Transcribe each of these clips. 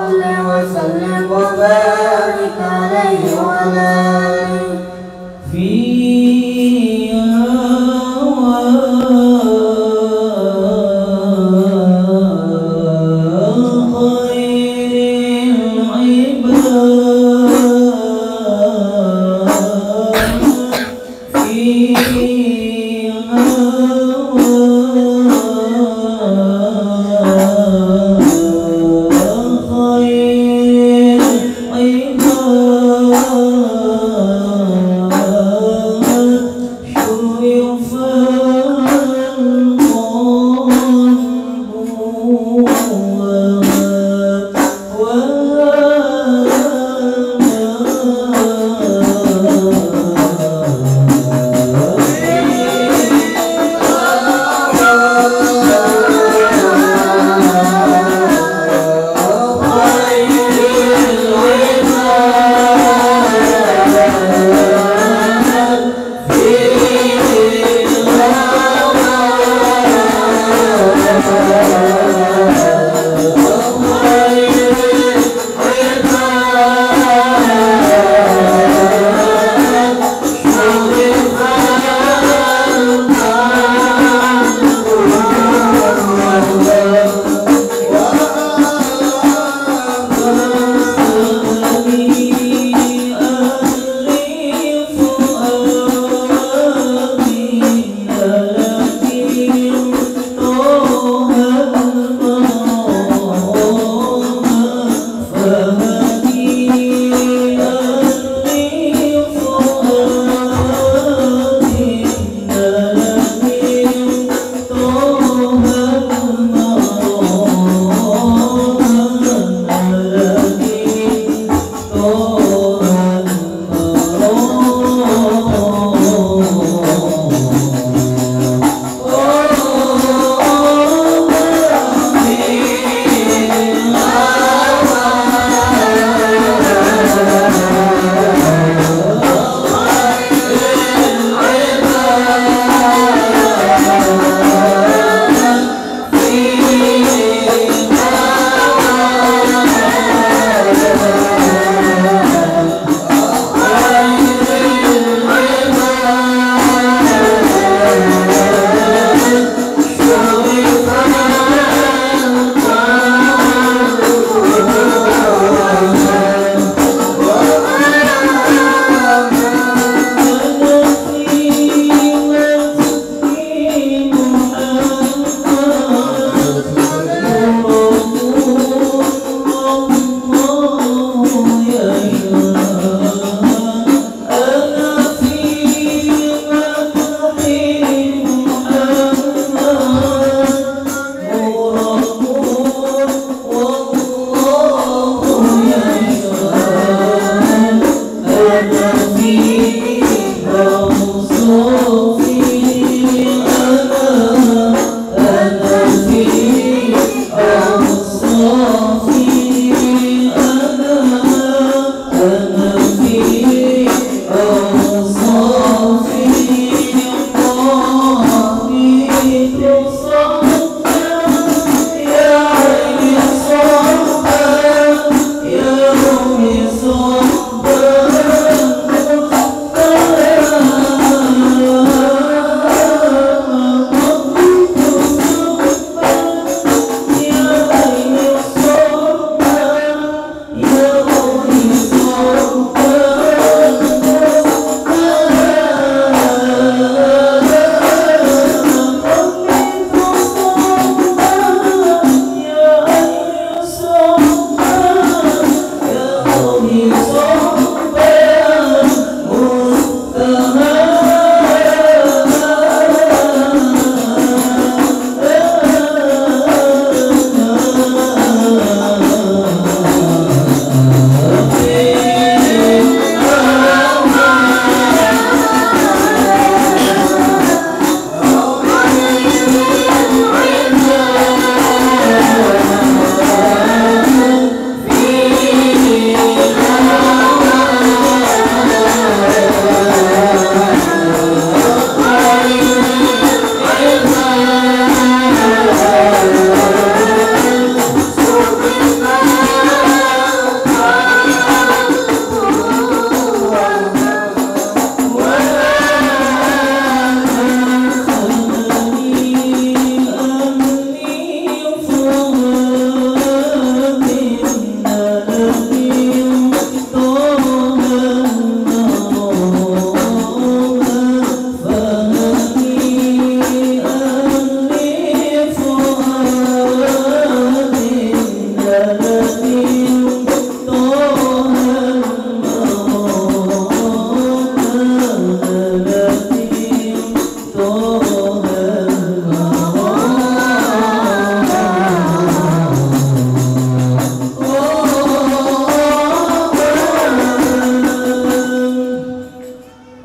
صل وسلم وبارك عليه وعلى آله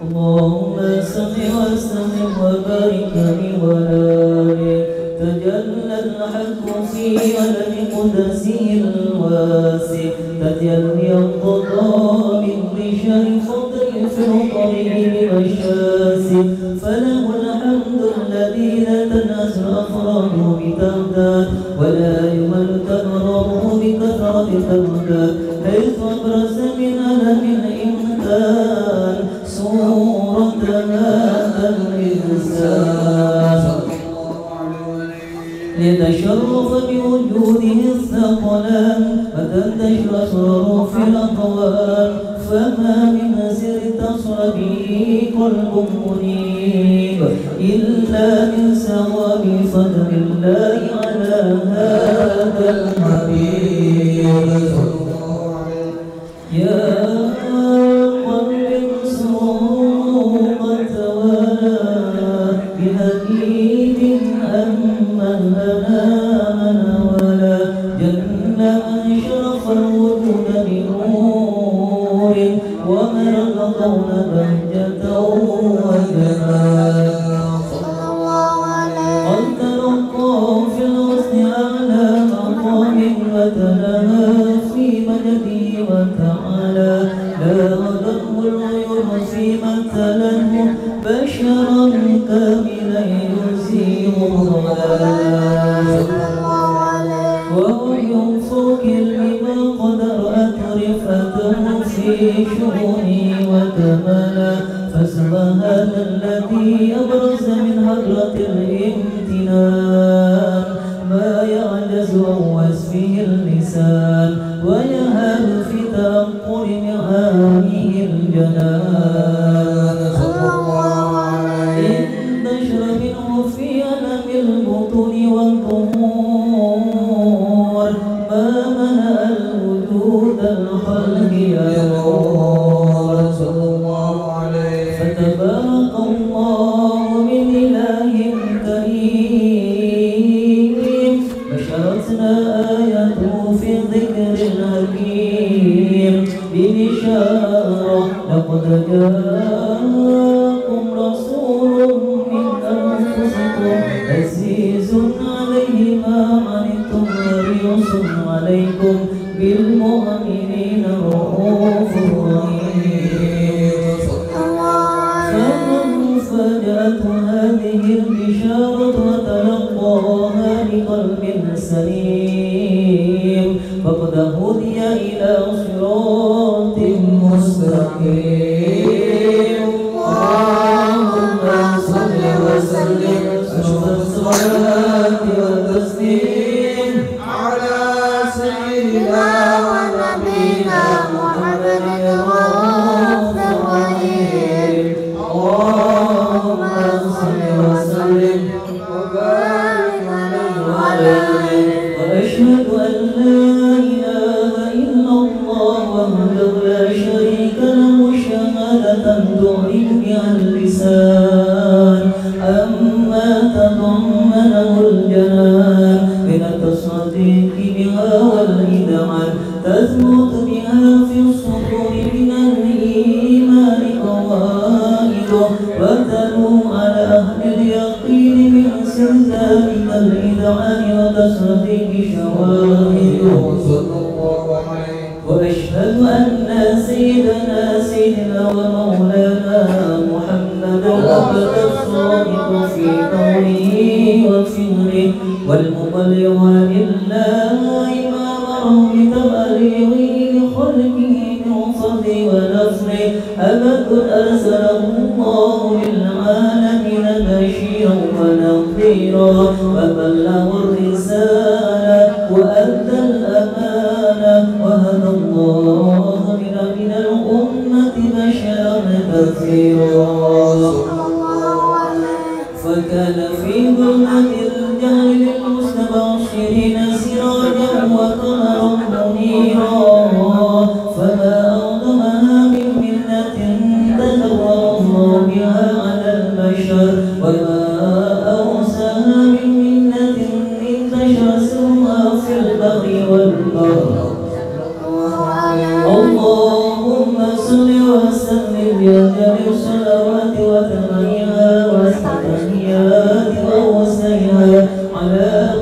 اللهم صل وسلم وبارك وآله تجلى الحق في علم قدسه الواسع تجلي القضاء من بشر فضل في القريب والشاسع فله الحمد الذي لا تناسى أفراده بتعداد ولا يمل تمره بكثرة تمداد حيث أبرز من ألم الإمكان صورة هذا الإنسان لتشرف بوجوده الثقلان وتنتشر أسراره في الأقوال فما من سر اتصل به قلب منيب إلا من ثواب فضل الله على هذا الحبيب يا قلب سوقت ولا بهديد أما الهنا ولا جل أشرف الوجود بنور ومر القول بهجة وجمال قد ترقى في الحسن أعلى مقام وتنهى في مجده وتعالى لا غدره الغيوم في مثله بشرا كاملا يزيغ الضلال وهو ينفق لما قد رأت رفته في شؤوني وكمالا فسبحان الذي أبرز من حضرة الامتنان ما يعجز عن وصفه اللسان ويهاب في تأمل معانيه الجنان انتشر منه في ألم البطون والظهور ما منع الوجود الخلق ينور فتبارك الله من إله كريم بشرتنا آياته في الذكر الحكيم ببشارة لقد جاءكم رسول من أنفسكم عزيز عليه ما عنتم حريص عليكم بالمؤمنين رؤوف رحيم فمن فاجأته هذه البشارة وتلقاها بقلب سليم فقد هدي إلى صراط مستقيم اللهم صل وسلم أشرف الصلاة والتسليم على سيدنا ونبينا محمد الرؤوف الرحيم اللهم صل وسلم وبارك عليه وعلى آله وأشهد أن لا إله إلا الله وحده لا شريك له شهادة تعرف بها اللسان أما تضمنه الجنان من التصديق بها والإذعان تثبت بها في الصدور من الإيمان قواعد وتلو على أهل اليقين من ذلك الإذعان وتصديق شواهد وأشهد أن سيدنا ومولانا محمدا عبد الصادق في قوله وفعله والمبلغ عن الله ما أمره بتبليغه لخلقه من فضل ونصره أبد أرسله الله للعالمين بشيرا ونذيرا وبلغ الرسالة وأدى الأمانة وهدى الله من الأمة بشرا كثيرا فكان في ظلمة الجهل للمستبشرين سراجا وقمرا منيرا فما أعظمها من منة تدور الله بها على البشر وما أوسعها من منة انتشر سرها في البر والبحر اللهم صل وسلم يا جميع وثمانها وثمانيات وحسنيها على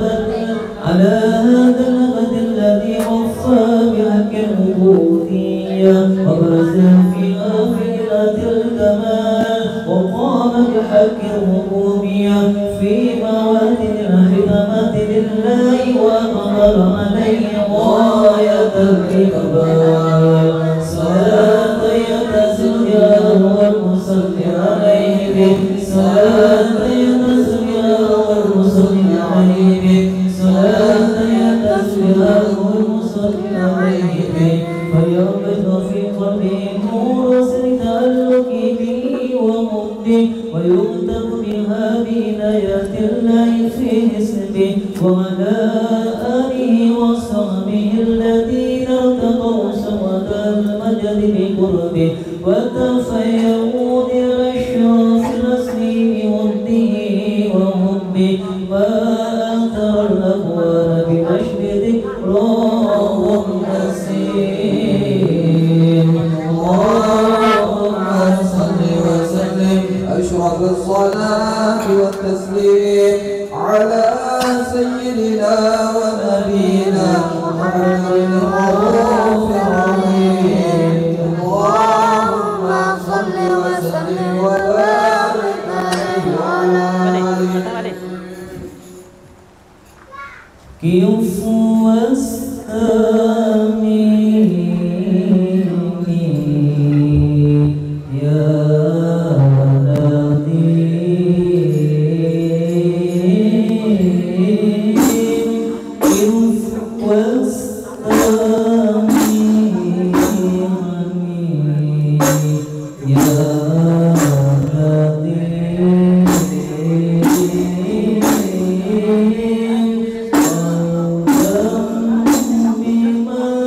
هذا الأبد الذي وفى بحق العبودية وبرز فيها فيلة الكمال وقام بحق الربوبية في موادن الخدمة لله وأمر عليه غاية الإقبال صلاة يتزيا والمصلي عليه صلاة يتزيا والمصلي عليه صلاة يتزيا والمصلي عليه فيربط في قلبه نور سر تعلق به ومده ويكتب بها بإنايات الله في اسمه وعلى آله وصحبه الذين ارتقوا سواد المجد بقربه وتفيروا لأشراف الأصل وده وحبه وأثر الأقوال بمجد ذكراه النسيم اللهم صل وسلم أشرف الصلاة والتسليم على سيدنا ونبينا محمد الرؤوف الرحيم اللهم صل وسلم وبارك عليه وعلى آله كيف واستميني يا بما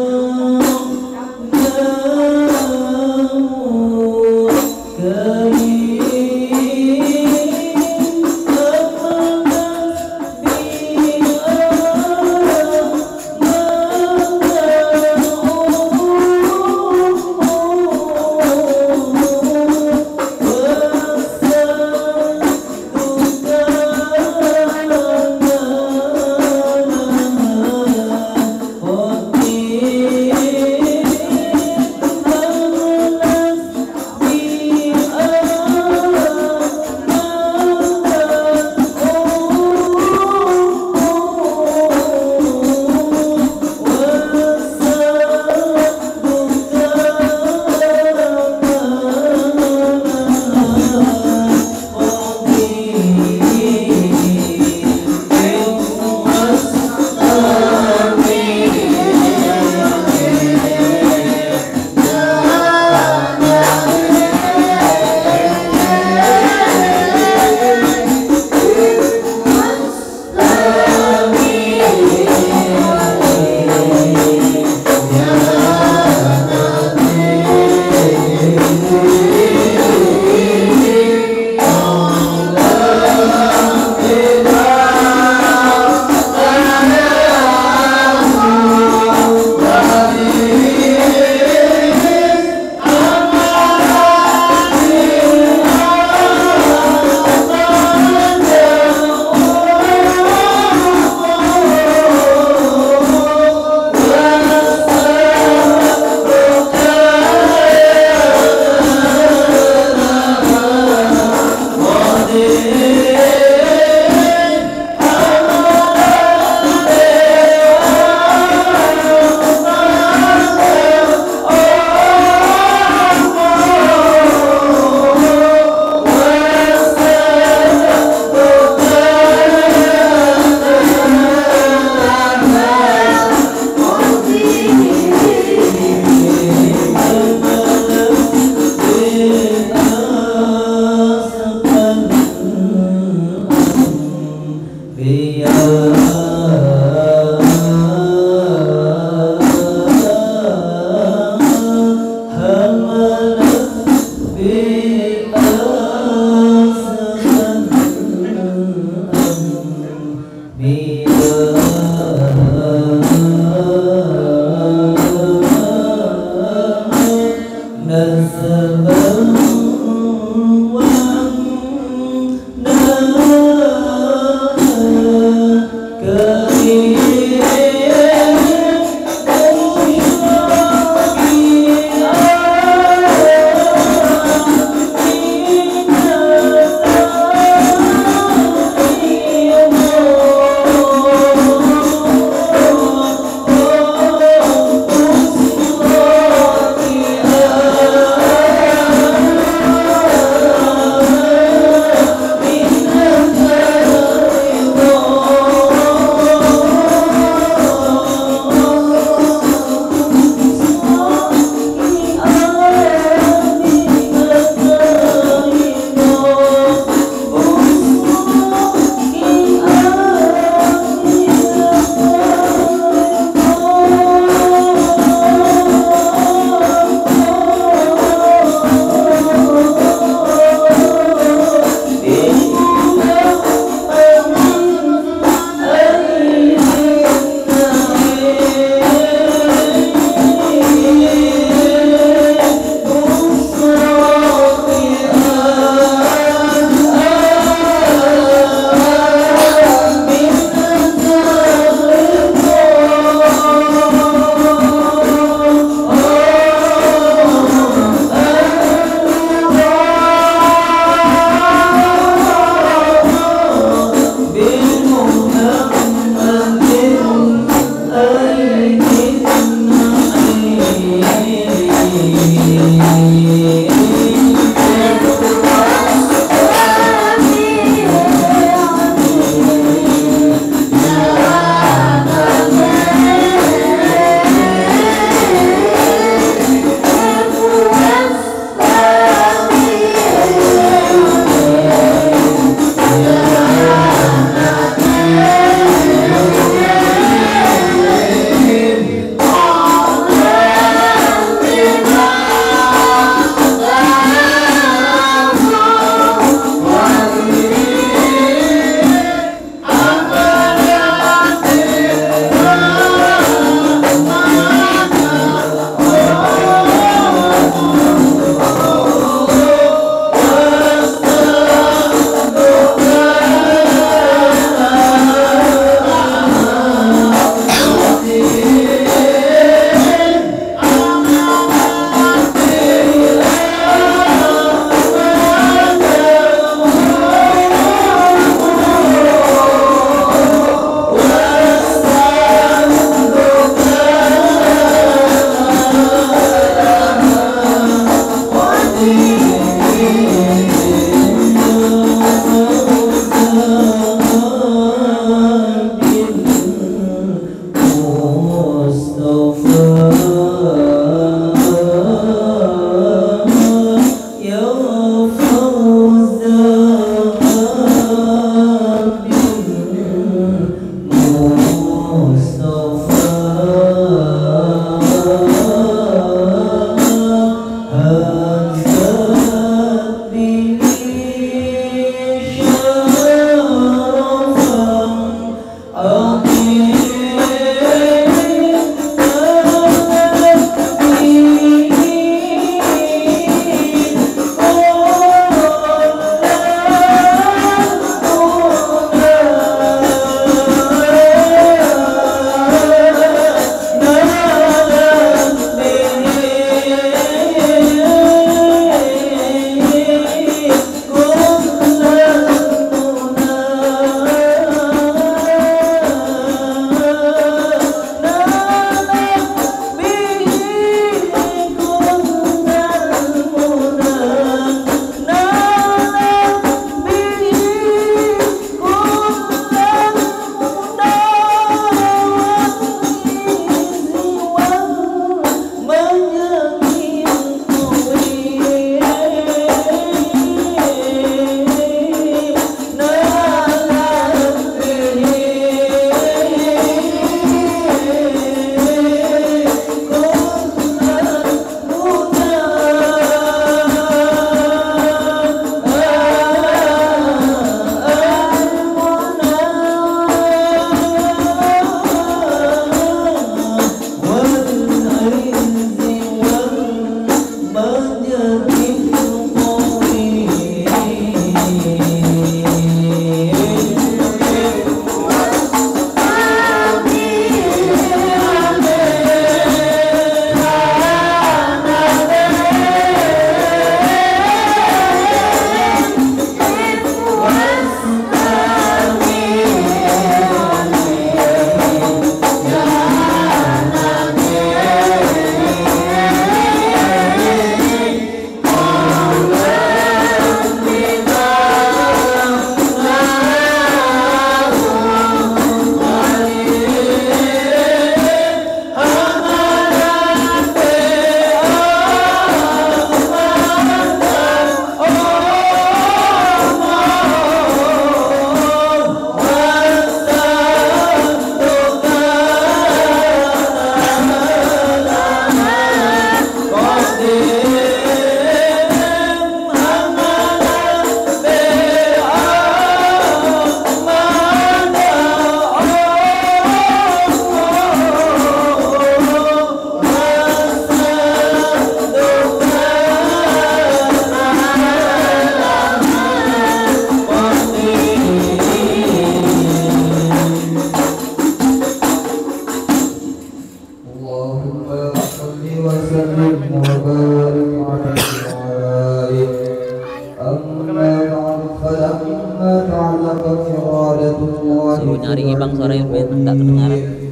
nyaringi bang suara ilmu tak kedengaran.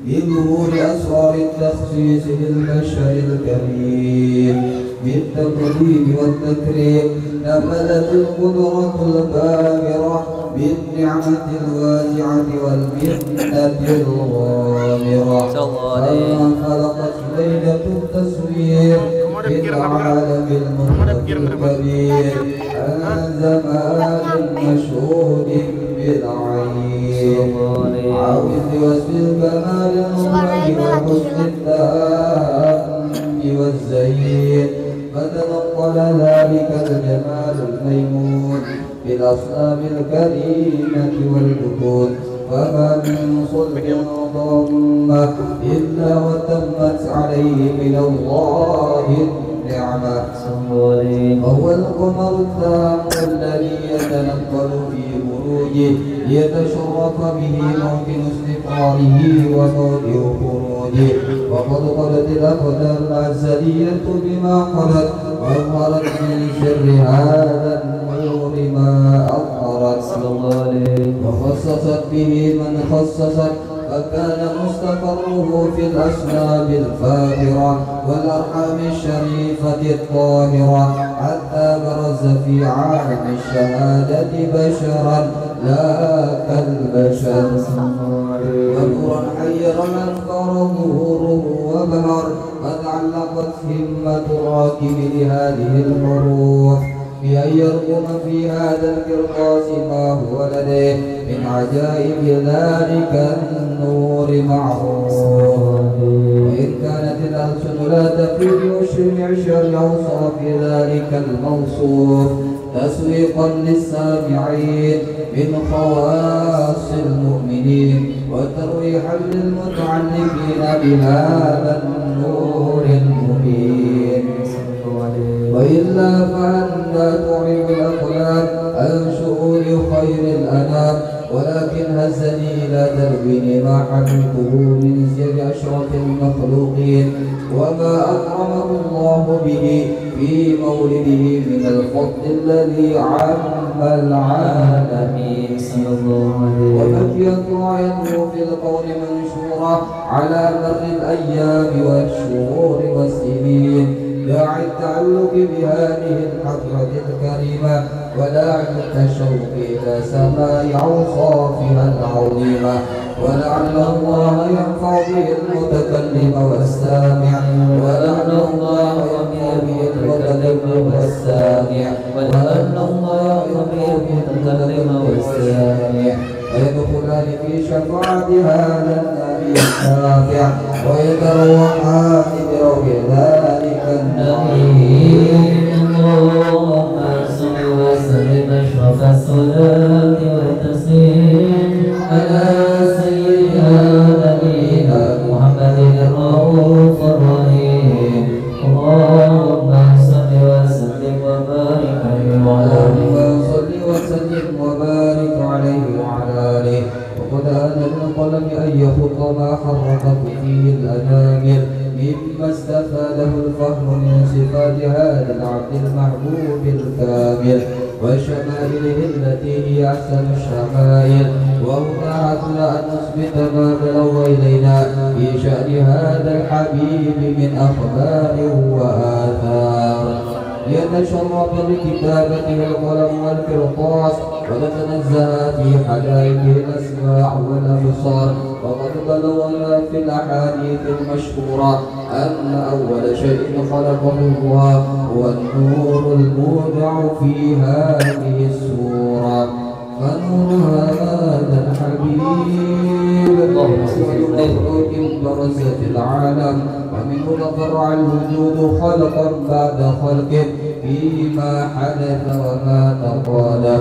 بظهور أسرار التخصيص للبشر الكريم بالتقديم والتكريم نملت القدرة الباهرة بالنعمة الواسعة والمنة الغامرة فما خلقت ليلة التصوير في العالم المطلق الكبير عن زمان مشهود بالعين عاوز واسم الكمال المطلق وحسن التام والزين فتنقل ذلك الجمال الميمون بالأصنام الكريمة والبطون فما من صلح ضمة إلا وتمت عليه من الله النعمة وهو القمر التام الذي يتنقل في بروجه ليتشرف به موطن استقراره وموضع خروجه وقد قلت الأقدار الأزلية بما قلت وأظهرت من سر هذا النور ما أظهرت وخصصت به من خصصت فكان مستقره في الأسباب الفاخرة والأرحام الشريفة الطاهرة حتى برز في عالم الشهادة بشرا لا كالبشر ونورا حيرا أنكر ظهوره وبهر قد علقت همة الراكب لهذه الحروف بأن يرقم في هذا القرطاس ما هو لديه من عجائب ذلك النور معروف وإن كانت الألسن لا تفي بأشر معشر أوصاف ذلك الموصوف تسويقا للسامعين من خواص المؤمنين وترويحا للمتعلقين بهذا النور المبين وإلا فأنت تعرف الأقلام عن شؤون خير الأنام ولكن هزني إلى تلوين ما حملته من سر أشرف المخلوقين وما أكرمه الله به في مولده من الفضل الذي عم العالمين وبقيت رايته في القول منشورة على مر الأيام والشهور والسنين داعي التعلق بهذه الحضرة الكريمة وداعي التشوق إلى سماع أوصافها العظيمة ولعل الله ينفع به المتكلم والسامع ولعل الله ينفع به المتكلم والسامع ولعل الله ينفع به المتكلم والسامع ويدخلان في شفاعة هذا النبي الشافع ويتروحان بروح ذلك النبي اللهم صل وسلم أشرف الصلاة والتسليم على سيدنا نبينا محمد الرؤوف الرحيم اللهم صل وسلم وبارك عليه وعلى آله وقد آن القلم أن يخط ما حركت فيه الأنامل مما استفاده الفهم من صفات هذا العبد المحبوب الكامل وشمائله التي هي أحسن الشمائل وأوضحتنا أن نثبت ما بلغ إلينا في شأن هذا الحبيب من أخبار وآثار ليتشرف بكتابته القلم والقرطاس ونتنزه في حدائقه الأسماع والأبصار وقد بلغنا في الأحاديث المشهورة أن أول شيء خلقه الله هو النور المودع في هذه السورة فنور هذا الحبيب مخلوق برزة العالم ومنه تفرع الوجود خلقا بعد خلقه فيما حدث وما تقادم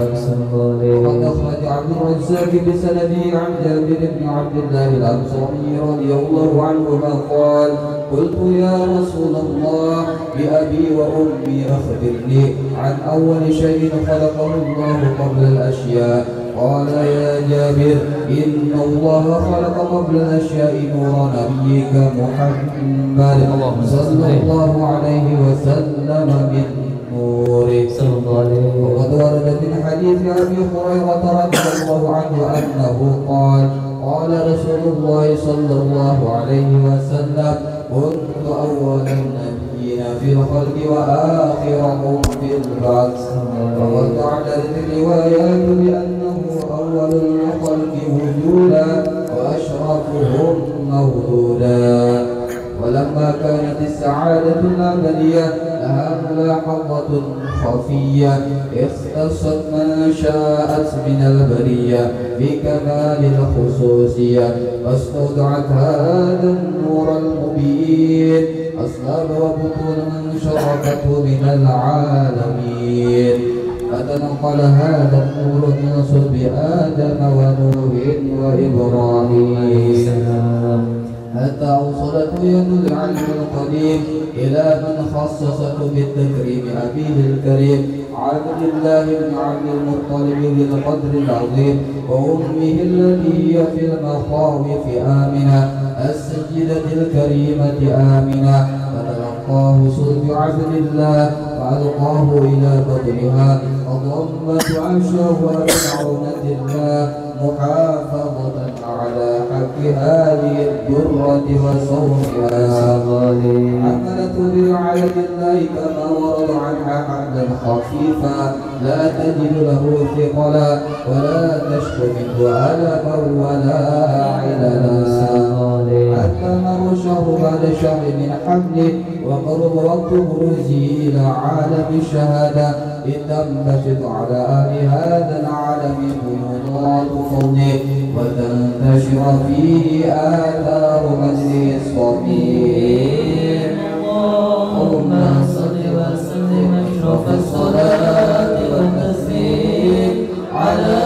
وقد أخرج عبد الرزاق بسنده عن جابر بن عبد الله الأنصاري رضي الله عنهما قال قلت يا رسول الله بأبي وأمي أخبرني عن أول شيء خلقه الله قبل الأشياء قال يا جابر إن الله خلق قبل الأشياء نور نبيك محمد صلى الله عليه وسلم من نوره وقد ورد في الحديث حديث أبي هريرة رضي الله عنه أنه قال قال رسول الله صلى الله عليه وسلم كنت أول النبيين في الخلق وآخرهم في البعث. وقد أعلنت الروايات بأنه أول الخلق وجودا وأشرفهم مولودا. ولما كانت السعادة الأبدية لها ملاحظة خفية اختصت من شاءت من البرية بكمال الخصوصية فاستودعت هذا النور المبين أصلاب وبطون من شرفته من العالمين. فتنقل هذا النور من صلب آدم ونوح وإبراهيم حتى أوصلته يد العلم القديم إلى من خصصته بالتكريم أبيه الكريم عبد الله بن عبد المطلب ذي القدر العظيم وأمه التي هي في المخاوف آمنة السجدة الكريمة آمنة. فتلقاه صلب عبد الله فألقاه إلى بطنها فضمت عرشه وبعونة الله محافظة على حق هذه الدرة وصومها. عملت برعاية الله كما ورد عنها حملا خفيفا لا تجد له ثقلا ولا تشكو منه ألما ولا عللا حتى مر شهر بعد شهر من حمله وقرب وقت خروجه إلى عالم الشهادة إذ تنبسط على أهل هذا العالم بيوضات فضله وتنتشر فيه آثار مجده الصبير. اللهم صل وسلم أشرف الصلاة والتسليم على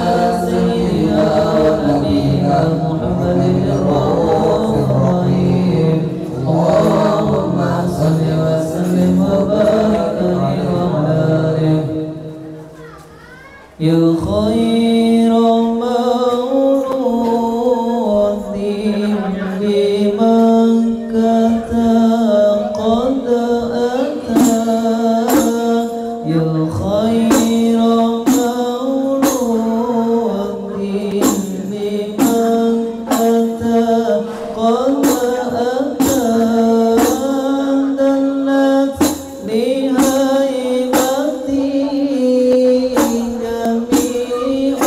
سيدنا ونبينا محمد الرؤوف الرحيم. اللهم صل وسلم وبارك عليه وعلى آله يا خير مولود بمكة قد أتى يا خير مولود بمكة قد أتى دلت بهيبته جميع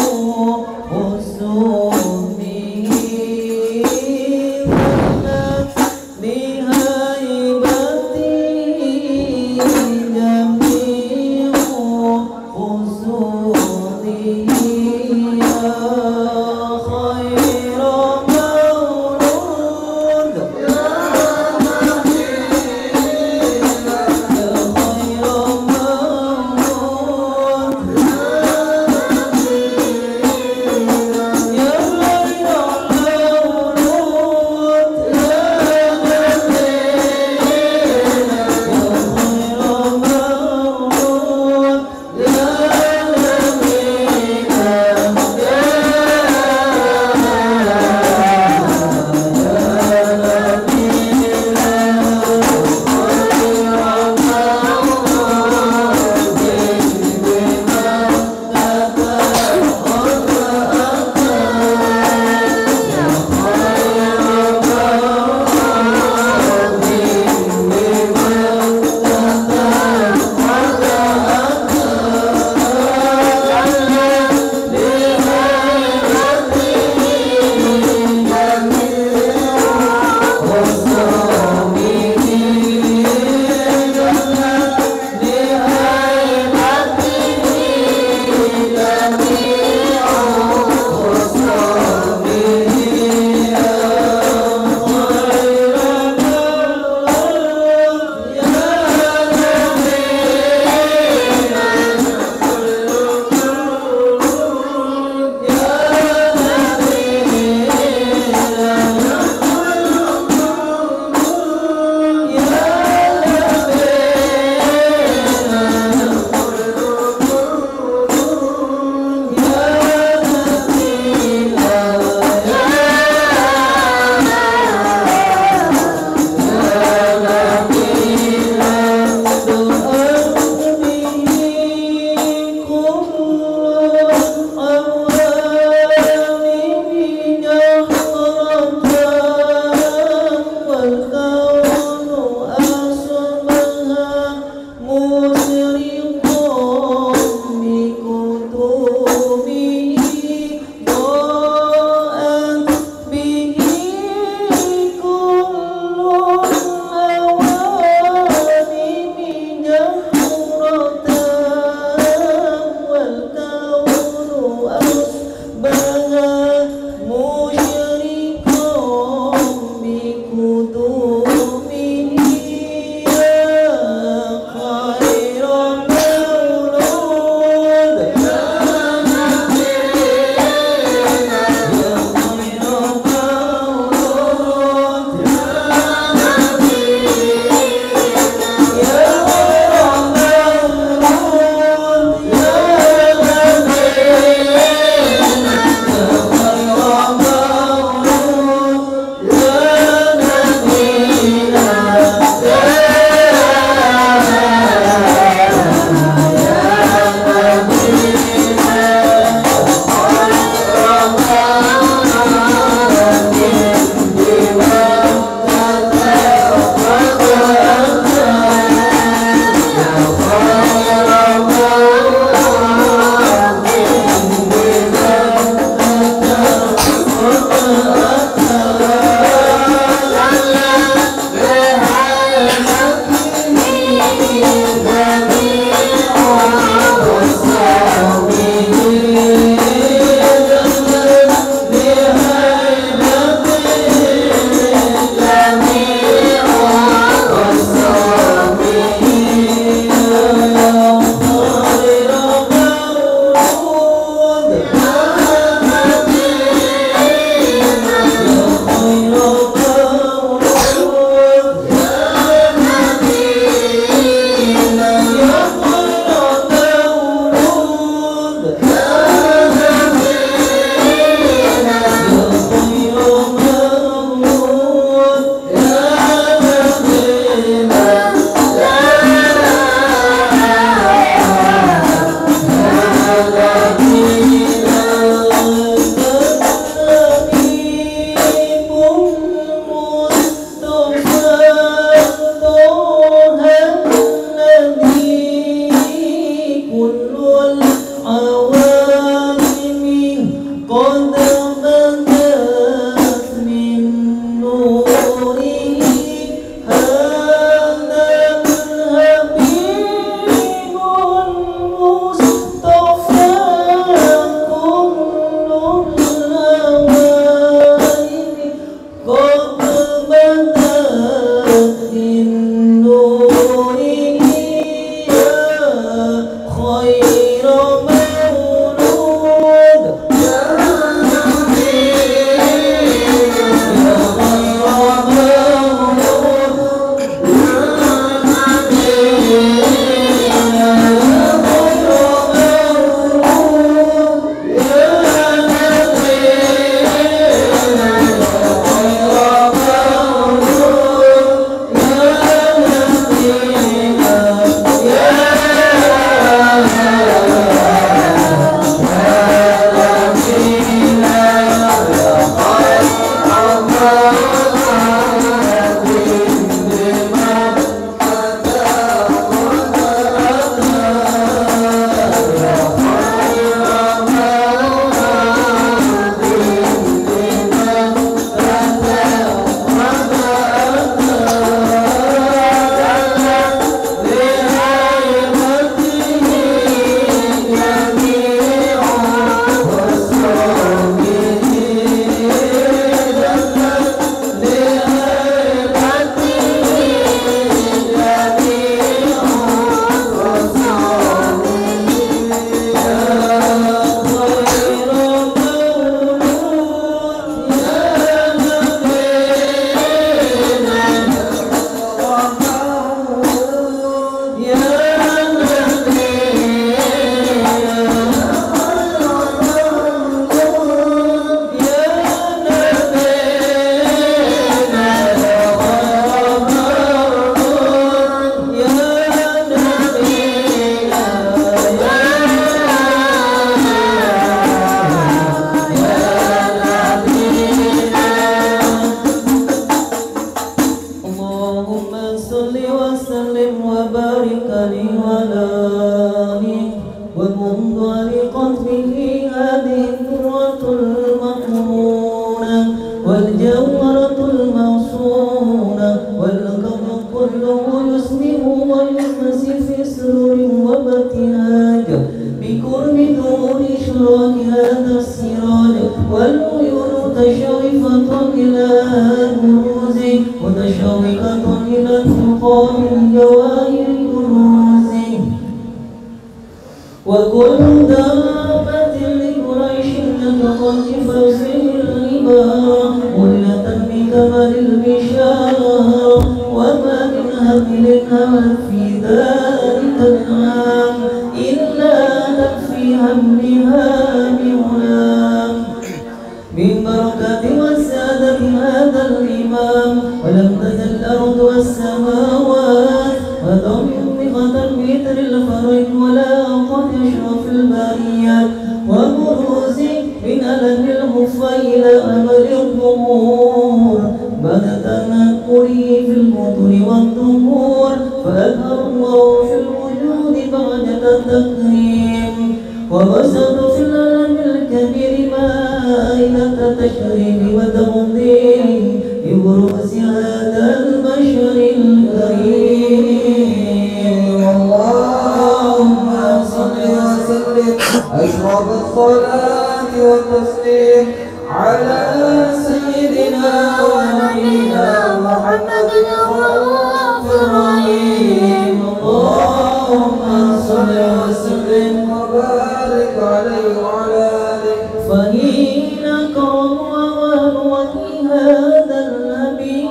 وأشرقت به هذه الذرة المقرونة والجوهرة الموصونة والكون كله يسمع ويمسي في سرور وابتهاج بقرب نور إشراق هذا السراج والعيون متشوفة إلى البروز متشوقة إلى انتقام الجواهر الكنوز وكل دابة لقريش تتقج فوزه الغبار ملة بكمال البشار وما من هبل همت في ذلك العام إلا تكفي همها بغلام من بركة والسادة هذا الإمام ولم تزل الأرض والسماوات وضمقة بإثر الفرج ولا قد أشرف البريات وبروز من ألم الخفى إلى أمل الظهور بعد تنكره في البطن والظهور فأظهر الله في الوجود بعد التكريم وبسط في الألم الكبير مائدة تشريف وتمضيم ببروز هذا البشر الكريم اللهم صل وسلم أشرف الصلاة والتسليم على سيدنا ونبينا محمد الرؤوف الرحيم اللهم صل وسلم وبارك عليه وعلى آله فإن كرم وفي هذا النبي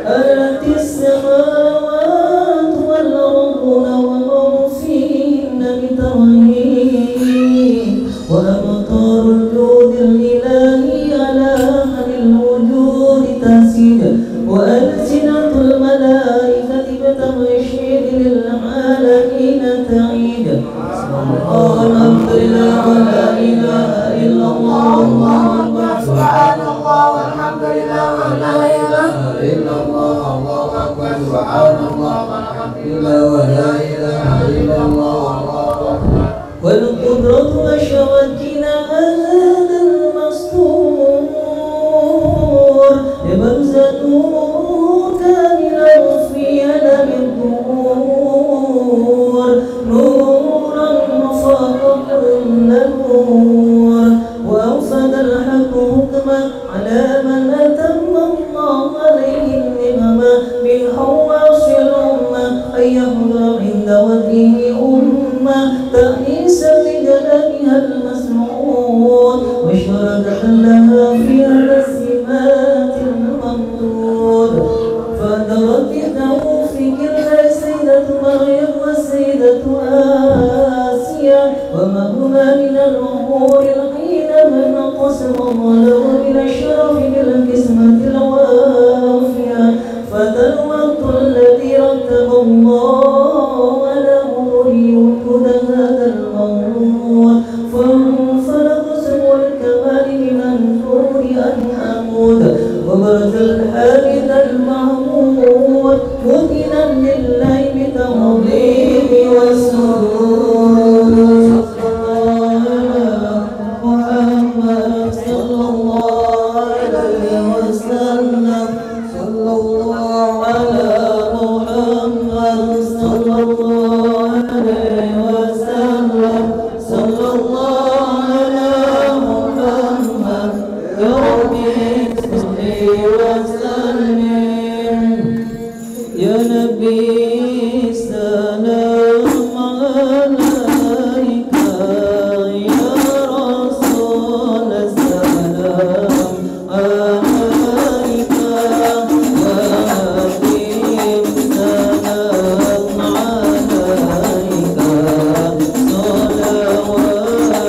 التي السماوات والأرض ومن فيهن بترهيب وأمطار الجود الإلهي على أهل الوجود تسيد وألسنة الملائكة بتبشير للعالمين تعيد الحمد لله ولا إله إلا الله الله أكبر سبحان الله والحمد لله ولا إله إلا الله الله أكبر سبحان الله والحمد لله ولا إله إلا الله الله أكبر والقدرة وشوكنا هذا المستور لمنزل كاملا في ألم الدهور نورا فاق كل نور وأوفد الحق حكما على من أتم الله عليه النعمة من حواس الأمة أن يحضر عند وجهه أمة تأنيسا لجلالها المسموع وشركة لها في هذا السمات الممدود فدرت يده في كلا سيدة مريم والسيدة آسيا وما هما من الأمور الحين من قسم الله من الشرف بالقسمة الوافية فذا الوقت الذي رتب الله له ليوجد هذا الموضوع فانفلق سوى الكمال من النور أن أمود وبرز الحادث المحمود مدنا لله بتعظيم والسرور محمد صلى الله عليه وسلم صلى الله على محمد صلى الله عليه وسلم صلى الله على محمد يا ربي صل وسلم يا نبي سلام عليك يا رسول السلام عليك يا حبيب سلام عليك صلوات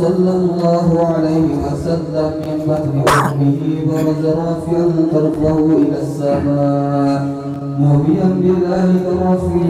صلى الله عليه وسلم من بطن أمه برز رافعا طرفه إلى السماء موهيا بذلك الرفيع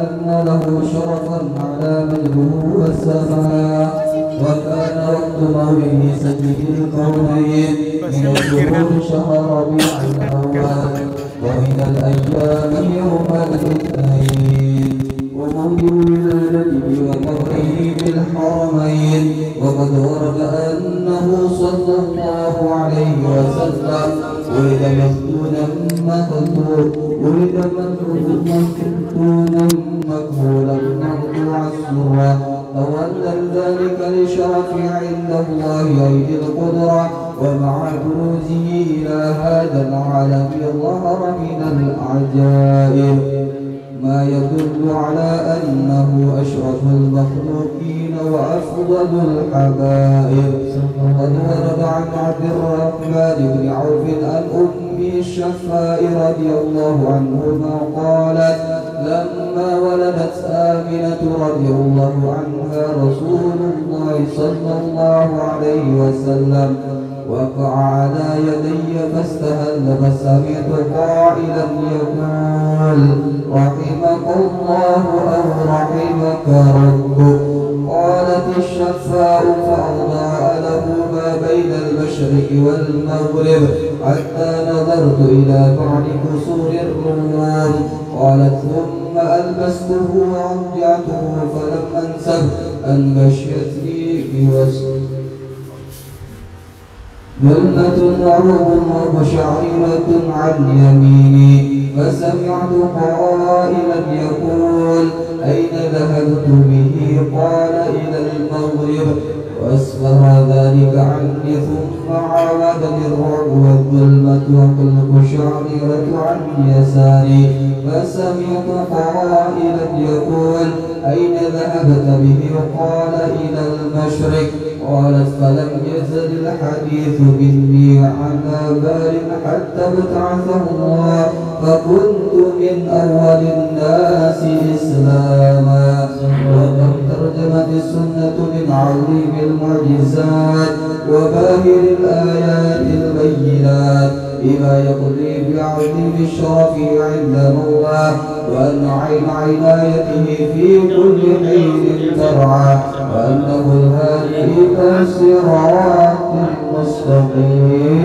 أن له شرفا على مجده والسماء. وكان وقت مولد سيد الكونين من الشهور شهر ربيع الأول ومن الأيام يوم الاثنين وموضع ولادته وقبره بالحرمين. وقد ورد أنه صلى الله عليه وسلم ولد مفتونا مكهولا مقطوع السرة تولى ذلك لشرف عند الله أيدي القدرة. ومع بروزه إلى هذا العالم ظهر من العجائب ما يدل على أنه أشرف المخلوقين وأفضل الحبائب. وقد ورد عن عبد الرحمن بن عوف عن أمه الشفاء رضي الله عنهما قالت لما ولدت آمنة رضي الله عنها رسول الله صلى الله عليه وسلم وقع على يدي فاستهل فسمعت قائلا يقول رحمك الله أو رحمك ربك. قالت الشفاء فأضاء له ما بين المشرق والمغرب حتى نظرت إلى بعد كسور الروم. قالت ثم ألبسته وأرجعته فلم أنسب أن غشيتني بوسط ظلمة وعروب وشعيرة عن يميني فسمعت قائلا يقول أين ذهبت به؟ قال إلى المغرب وأسفر ذلك عني ثم عاودني الرعب والظلمة والشعيرة عن يساري فسمعت قائلا يقول أين ذهبت به؟ قال إلى المشرق. قالت فلم يزل الحديث مني على بال حتى ابتعثه الله فكنت من أول الناس إسلاما. وقد ترجمت السنة من عظيم المعجزات وباهر الآيات البينات بما يقضي بعظيم الشرف عند الله وأن عين عنايته في كل حين ترعى وأنه الهادي إلى الصراط المستقيم.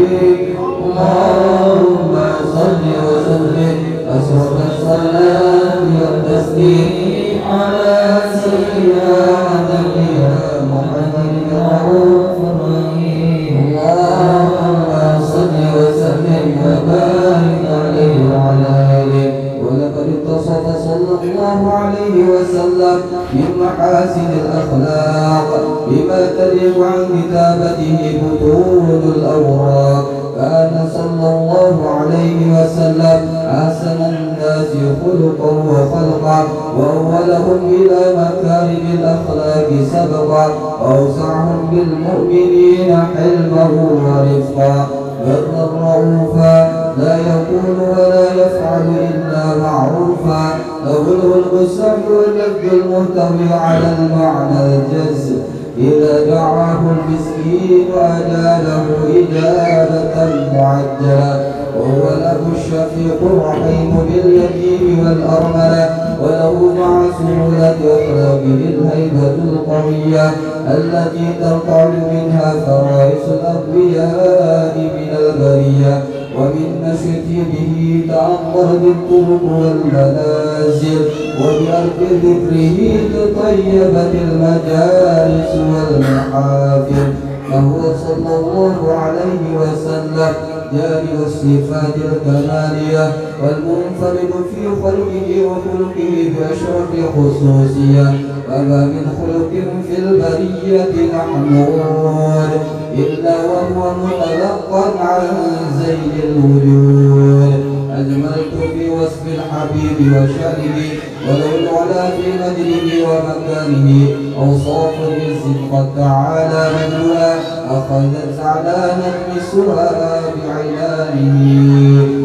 اللهم صل وسلم أسرد الصلاة والتسليم على سيدنا ونبينا محمد الرؤوف الرحيم. اللهم صل وسلم وبارك عليه وعلى آله. ولقد اتصف صلى الله عليه وسلم من محاسن الأخلاق بما تليق عن كتابته بطون الأوراق. كان صلى الله عليه وسلم أحسن الناس خلقا وخلقا وأولهم إلى مكارم الأخلاق سبقا وأوسعهم بالمؤمنين حلما ورفقا. برا رؤوفا لا يقول ولا يفعل إلا معروفا له الخلق السمع واللفظ المحتوي على المعنى الجزء إذا دعاه المسكين وأجاله إجابة معجلة. وهو الأب الشفيق الرحيم باليتيم والأرملة وله مع سهولة أخلاقه الهيبة القوية التي ترتع منها فرائس الأنبياء من البرية. ومن نشأته تعمر بالطرق والمنازل وبأرض ذكره تطيبت المجالس والمحافل. فهو صلى الله عليه وسلم جامع الصفات الكمالية والمنفرد في خلقه وخلقه بأشرف خصوصية. فما من خلق في البرية محمود إلا وهو متلقى عن زين الوجود. أجملت في وصف الحبيب وشأنه ولو العلا في مجده ومكانه. أوصاف العز قد تعالى مجدها أخذت على نجمسها بعينانه.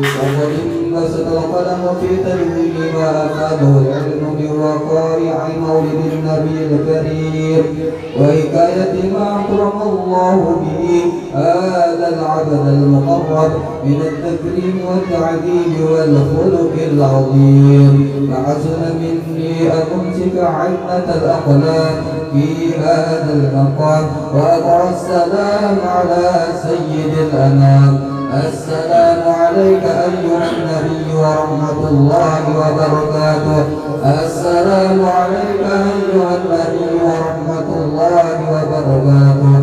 وظلم بسط القلم في تنوين ما أفاده العلم بوقائع مولد النبي الكريم وحكاية ما أكرم الله به هذا العبد المقرب من التكريم والتعذيب والخلق العظيم. فحسن مني أن أمسك عنة الأقلام في هذا المقام وأضع السلام على سيد الأنام. السلام عليك أيها النبي ورحمة الله وبركاته. السلام عليك أيها النبي ورحمة الله وبركاته.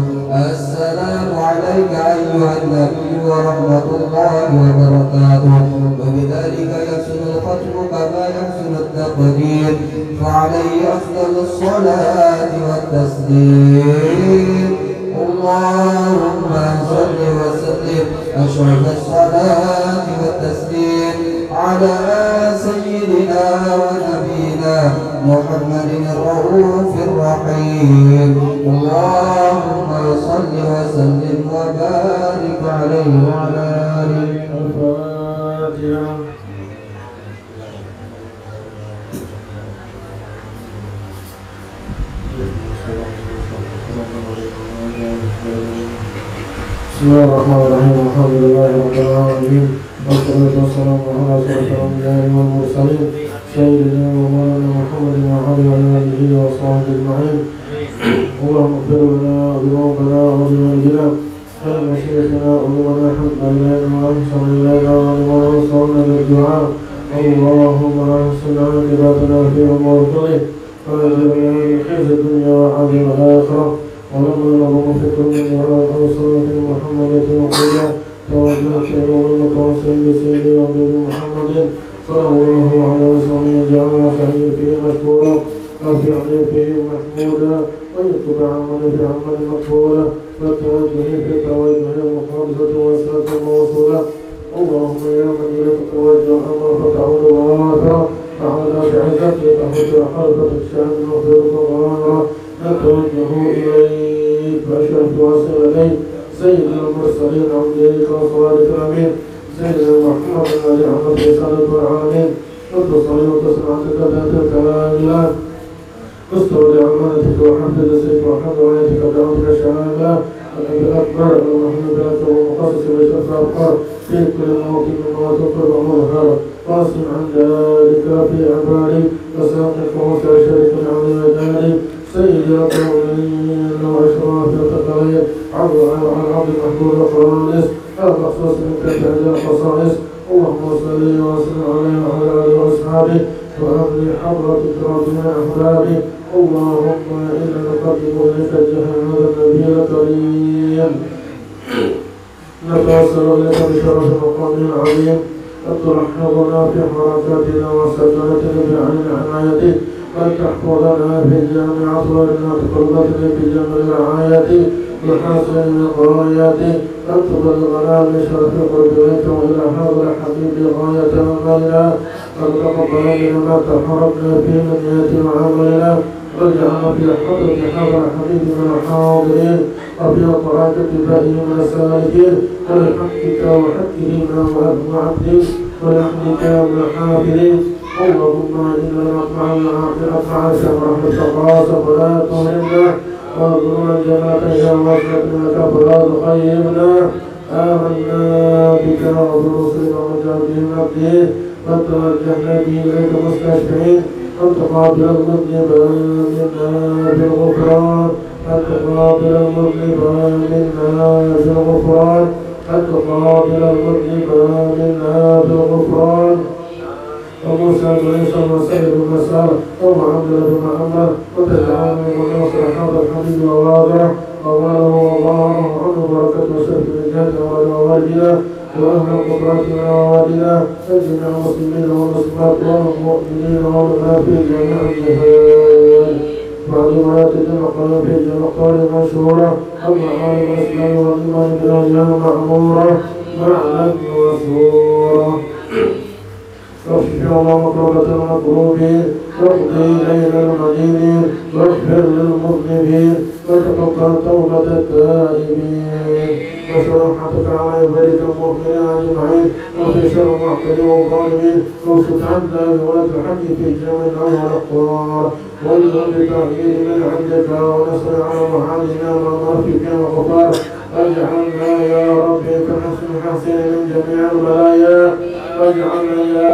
السلام عليك أيها النبي ورحمة الله وبركاته. وبذلك يحسن الختم كما يحسن التقدير فعليه أفضل الصلاة والتسليم. اللهم صل وسلم أشرف الصلاة والتسليم على سيدنا ونبينا محمد الرؤوف الرحيم. اللهم صل وسلم وبارك عليه وعلى آله. الفاتحة. بسم الله الرحمن الرحيم. الحمد لله رب العالمين والصلاة والسلام على أشرف الأنبياء والمرسلين سيدنا ومولانا محمد وعلى آله وصحبه أجمعين. اللهم اغفر لنا ذنوبنا وذنوبنا ولمشيخنا ولمن أحب إلينا وأحسن إلينا ولمن وصلنا بالدعاء. اللهم أحسن عاقبتنا في أمور كله وأجرنا من خزي الدنيا وعذاب الآخرة. ولما نظم في كل دعاء أو صلاة محمدة وقيا توجهت إلى المتواصل بسيدي وعبد محمد صلى الله عليه وسلم جعلنا سعيد فيه مشكورا وفي عليه فيه محمودا ويتبع عمل في عمل مقبولا والتوجه في توجه المخالصة والصلاة الموصولة. اللهم يا من إليك توجه الأمر فتعود ظاهرا فعلى بعزتك تحت حركة الشأن وخيرك ظاهرا نتوجه إليك فأشرف واصل إليك سيد المرسلين عبدك وصالح الأمين سيدنا محمد الذي عمل رسالة العالمين وتصلي وتسمع تكبات الكلام استودع أمانتك وحفظ سيف وحفظ آياتك ودعوتك شهادة النبي الأكبر المحمد لك ومقصص بشرف الأبقار في كل موطن من مواطن ومظهر واصل عن ذلك في عبادي وساقف وسع شريك عظيم داري سيدي القومين وأشراف الثقلين عبد العبد المحبوب الخالص المخصوص من كتاب الخصائص. اللهم صل وسلم عليه وعلى آله وأصحابه وأهل حضرة ربنا أحبابه. اللهم إنا نقدم إليك الجهل هذا النبي الكريم نتوسل إليك بشرف المقام العظيم أن ترحبنا في حركاتنا وسكناتنا بعين عنايتك وأن تحفظنا في جامع أطوارنا تقربتنا في جامع الرعاية بحسن الغايات أن تبلغنا من شرف قرب إليك وإلى هذا الحبيب غاية أملنا أن تقبل منا ما تحركنا في منيات وعملنا واجعلنا في حضرة هذا الحبيب من الحاضرين وفي طريق اتباعه من السالكين ولحقك وحقه من عبدك ولحمدك من الحافظين. اللهم إنا نطمع شهر رحمتك فلا تهلكنا واذكرنا الجنة يا وسعتك فلا تخيبنا. آمنا بك وبرسلك وجعلنا الدين وتوجهنا به إليك مستشفعين أن تقابل المذنب منا بالغفران أن تقابل المذنب منا بالغفران أن تقابل المذنب منا بالغفران. وموسى وعيسى وسائر المسار وعبد بما أمر وتجعلنا من ناصر هذا الحبيب وواضعه وماله وظهره عنه بركة وسلف الجنة ووالدنا وأهل قدرتنا ووالدنا وجميع المسلمين والمسلمات والمؤمنين والمؤمنات في جميع الجهات بعد ما يتجمع قلب في جميع قول مشهورة أما عالم الإسلام والإيمان بالأيام معمورة معنى وسورة. واغفر مكروبة المكروبين واقضي ليل المدينين واغفر للمذنبين وتقبل توبة التائبين. وشرحتك على عبادك المؤمنين أجمعين وفي شر المعتدين والظالمين وفتح عنا بولد الحج في جميع والأقوار والجند تأييد من عندك ونصر على محالنا ومرفق وغفار واجعلنا يا ربي كحسن حسين من جميع البلايا واجعلنا يا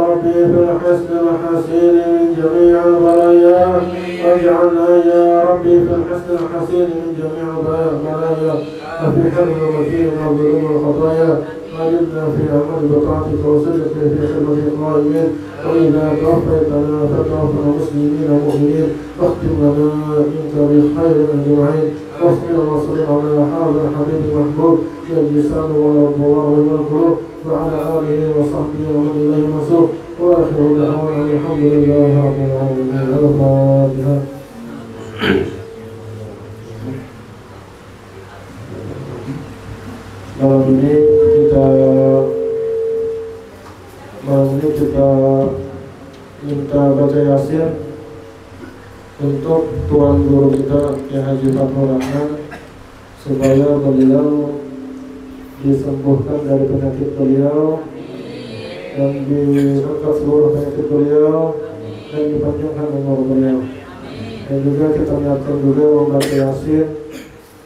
ربي في الحسن الحسين من جميع البلايا واجعلنا يا ربي في الحسن الحسين من جميع البلايا وفي حفظ ومتين الظلوم والخطايا وجدنا في عمل بطاعتك وصدق في خدمة القائمين وإذا توفيتنا فتوفنا مسلمين مؤمنين واختم لنا منك بخير أجمعين واصبر وصبر على هذا الحبيب المحبوب الجسام والأبواب والقلوب وعلى آله وصحبه ومن إليه مسوق وآخر دعوانا الحمد لله رب العالمين. الفاتحة. Malam ini kita minta baca Yasin untuk tuan guru kita Kiai Haji Fathur Rahman supaya beliau disembuhkan dari penyakit beliau dan diangkat seluruh penyakit beliau dan dipanjangkan umur beliau. Dan juga kita niatkan juga membaca Yasin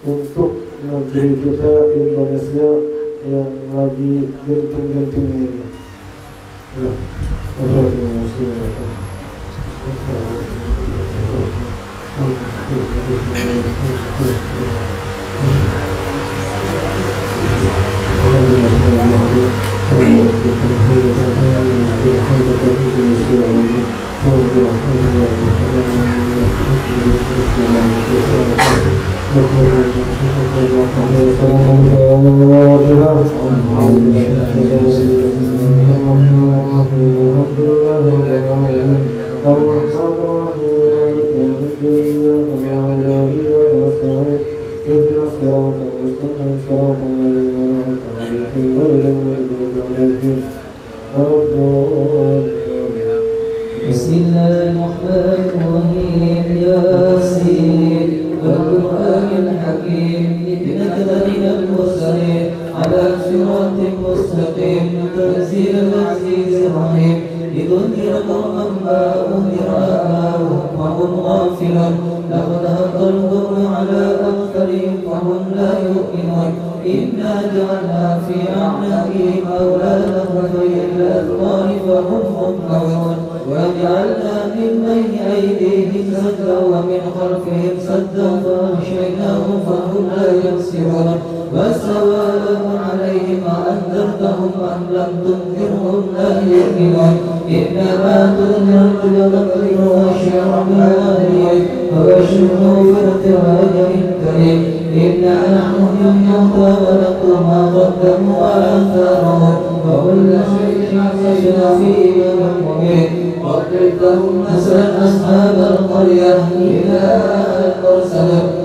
untuk negeri kita Indonesia yang lagi genting-gentingnya ini. Ya, Bismillahirrahmanirrahim. Yasin wal Qur'anil Hakim innaka laminal mursalin ala siratin mustaqim tanzilal azizir rahim lidunhira qawman ma unzira aba'uhum wa hum ghafilun laqad haqqal qawlu ala aktharihim wa hum la yu'minun inna ja'alna fi a'naqihim awladan wa ila al-qari fa hum muqawun وجعلنا من بين أيديهم سدا ومن خلفهم سدا فأغشيناهم فهم لا يبصرون وسواء عليهم أأنذرتهم أم لم تنذرهم لا يؤمنون إنما تنذر بذكر وشر بالوالدين وبشره بارتراج كريم إنا نحن الموتى ونكتب ما قدموا وآثارهم وكل شيء أحصينا في إمام مبين واضرب لهم مثلا أصحاب القرية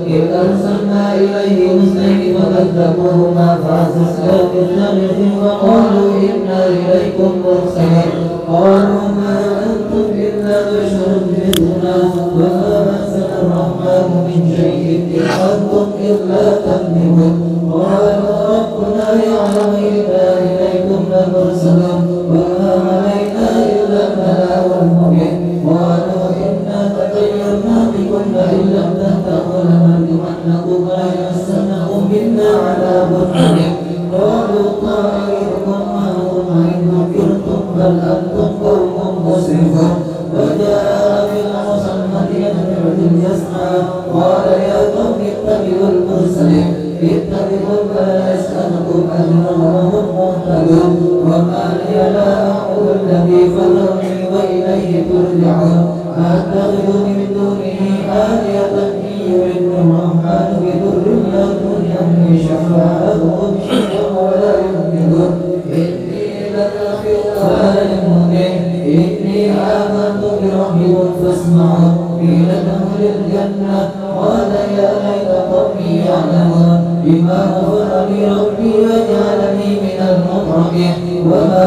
إذ أرسلنا إليهم اثنين فكذبوهما فعززنا بثالث وقالوا إنا إليكم مرسلون قالوا ما أنتم إلا بشر مثلنا وما أنزل الرحمن من شيء إن أنتم إلا تكذبون قالوا ربنا يعلم إنا إليكم لمرسلون وما علينا إلا البلاغ المبين قالوا إنا تطيرنا بكم لئن لم تنتهوا لنرجمنكم وليمسنكم منا عذاب أليم قالوا طائركم معكم إن ذكرتم بل أنتم قوم مسرفون وجاء بالعصا المدينة برجل يسعى قال يا قوم اتبعوا المرسلين اتبعوا ما يسألكم أجرا وهم مهتدون وما لي لا أعبد الذي فطرني وإليه ترجعون أتخذ من دونه آلهة إن يردني الرحمن بضر لا تغني عني شفاعتهم شيئا ولا ينقذون إني لكافر ولا المؤمن إني آمنت بربكم فاسمعون قيل ادخل الجنة قال يا ليت قومي يعلمون بما غفر لي ربي وجعلني من المكرمين وما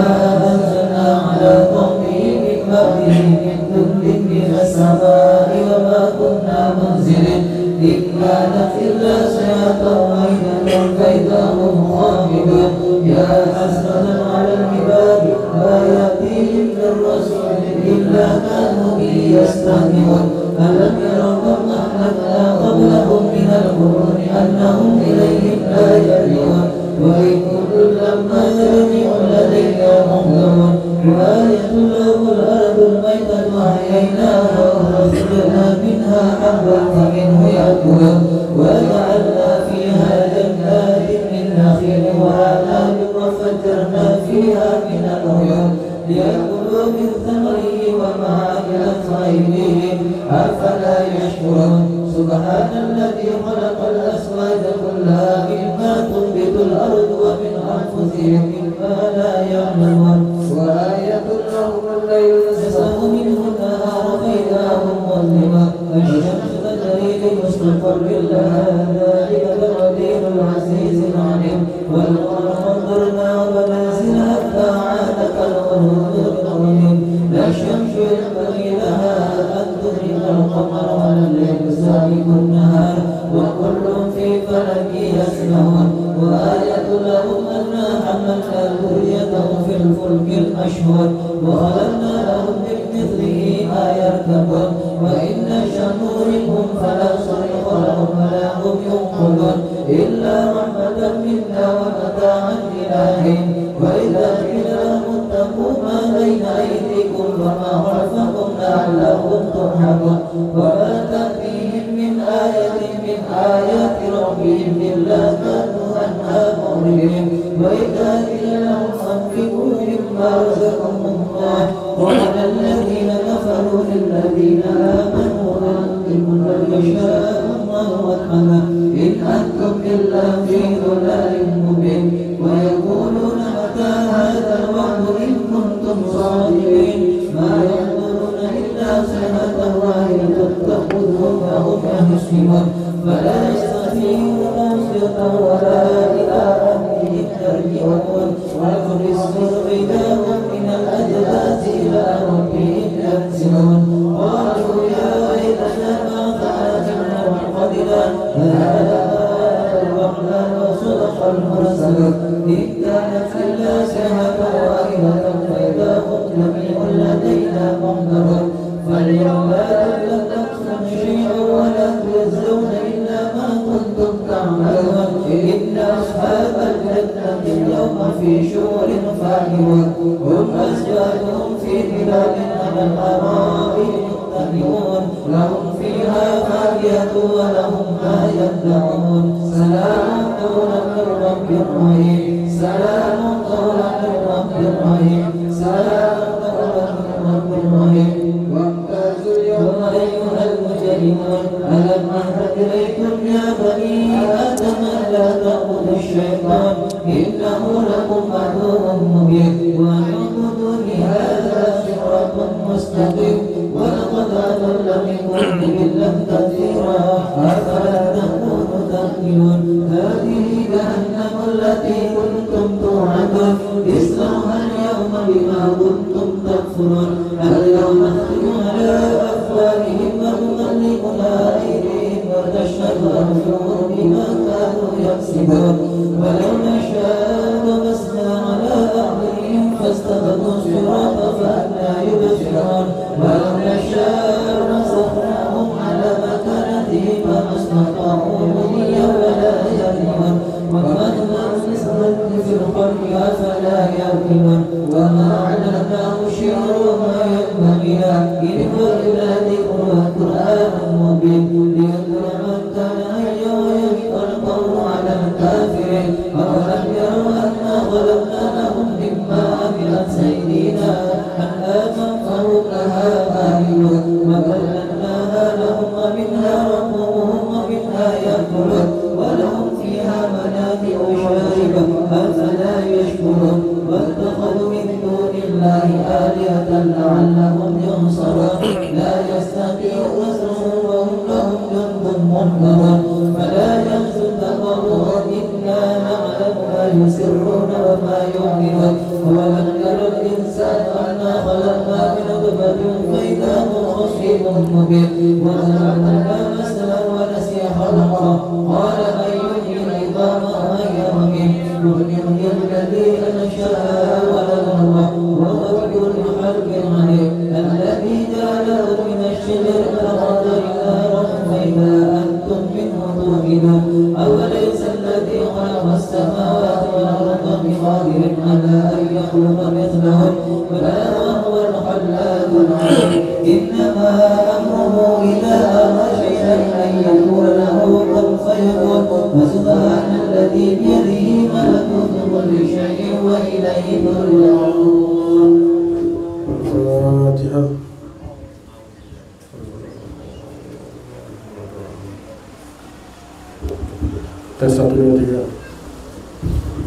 أنزلنا على قومه من بعده من جند من السماء وما كنا منزلين إن كانت إلا صيحة واحدة فإذا هم حسرة على العباد ما يأتيهم من رسول إلا كانوا به يستهزئون ألم يروا كم أهلكنا قبلهم من القرون أنهم إليهم لا يرجعون وإن كل لما جميع لدينا محضرون وآية لهم الأرض الميتة أحييناها وأخرجنا منها حبا فمنه يأكلون وجعلنا فيها جنات من نخيل وأعناب وفجرنا فيها من العيون ليأكلوا من ثمره وما عملت أيديهم أفلا يشكرون سبحان الذي خلق الأزواج كلها مما تنبت الأرض ومن أنفسهم مما لا يعلمون وآية لهم الليل نسلخ منه النهار فإذا هم مظلمون الشمس تجري لمستقر لها ذلك تقدير العزيز العليم والقمر قدرناه منازل حتى عاد كالعرجون العظيم لا الشمس ينبغي لها أن تدرك القمر ولا الليل سابق النهار وكل في فلك يسبحون وآية لهم أنا حملنا ذريته في الفلك المشهور وخلقنا لهم من مثله ما يركبون وإن نشأ نورهم فلا صريخ لهم ولا هم ينقذون إلا رحمة منا ومتاعا إلى حين وإذا قيل لهم اتقوا ما بين أيديكم وما خلفكم لعلهم ترحمون وما تأتيهم من آية من آيات ربهم إلا كانوا عنها معرضين وإذا قيل لهم أنفقوا مما رزقهم الله قال الذين كفروا للذين آمنوا أنفقوا بل يشاء الله رحمه إن أنتم إلا في ضلال مبين ويقولون متى هذا الوعد إن كنتم صادقين ما ينظرون إلا سنة واحدة تأخذهم وهم يحسبون فلا يستطيعون موسطا ولا إلى أهلهم يرجعون ولقد استخرجناهم من الأجداث إلى ربهم ينزلون قالوا يا ويلنا ما فعلنا وقدنا هذا الرحمن وصدق المرسلون إن كانت إلا سنة واحدة فإذا هم جميع لدينا محضرون فاليوم لا تظلمون شيئا ولا تجزون إلا ما كنتم تعملون إن أصحاب الجنة اليوم في شغل فاكهون هم أزواجهم في ظلال على الأرائك متكئون لهم فيها فاكهة ولهم ما يدعون سلام قولا من رب رحيم سلام قولا من رب رحيم سلام قولا من رب رحيم وامتازوا اليوم أيها المجرمون ألم أعهد إليكم يا بني آدم لا تعبدوا الشيطان إنه لكم عدو مبين وأن اعبدوني هذا صراط مستقيم ولقد أضل منكم جبلا كثيرا أفلا تكونوا تعقلون هذه جهنم التي كنتم توعدون اصلوها اليوم بما كنتم تكفرون اليوم نختم على أفواههم ونغلقنا أيديهم وتشهد أرجلهم بما كانوا يكسبون ولو نشاء لمسنا على أعينهم فاستبقوا الصراط فأنى يبصرون ولو نشاء مسخناهم على مكانتهم فما استطاعوا مضيا ولا يرجعون وما نزلت في الخلق أفلا يعقلون وما علمناه الشعر وما ينبغي له إن هو إلا ذكر وقرآن مبين لينذر من كان حيا ويحق القول على الكافرين أولم يروا أنا خلقنا لهم مما عملت أيدينا أنعاما فهم لها مالكون وذللناها لهم ومنها ركوبهم ومنها يأكلون ولهم فيها منافع شاربة أفلا يشكرون واتخذوا من دون الله آلهة لعلهم ينصرون لا يستطيعون نصرهم وهم لهم جند محضرون فلا يحزنك قولهم إنا نعلم ما يسرون وما يعلنون ولم ير الإنسان أنا خلقنا من نطفة فإذا هو خصيم مبين وجعلنا مثلا ونسي خلقه قال من يحيي العظام وهي رميم قل يحيي الذي شاء ولده وهو بكل خلق عليم الذي جعله من الشجر الأخضر نارا فإذا أنتم منه توقدون أوليس الذي خلق السماوات والأرض بقادر على أن يخلق مثلهم بلى وهو الخلاق العليم إنما أمره إذا أراد شيئا أن يقول له كن فيكون فسبحان الذي بيده ملكوت كل شيء وإليه ترجعون. الفاتحة. Tes 1, 2, 3.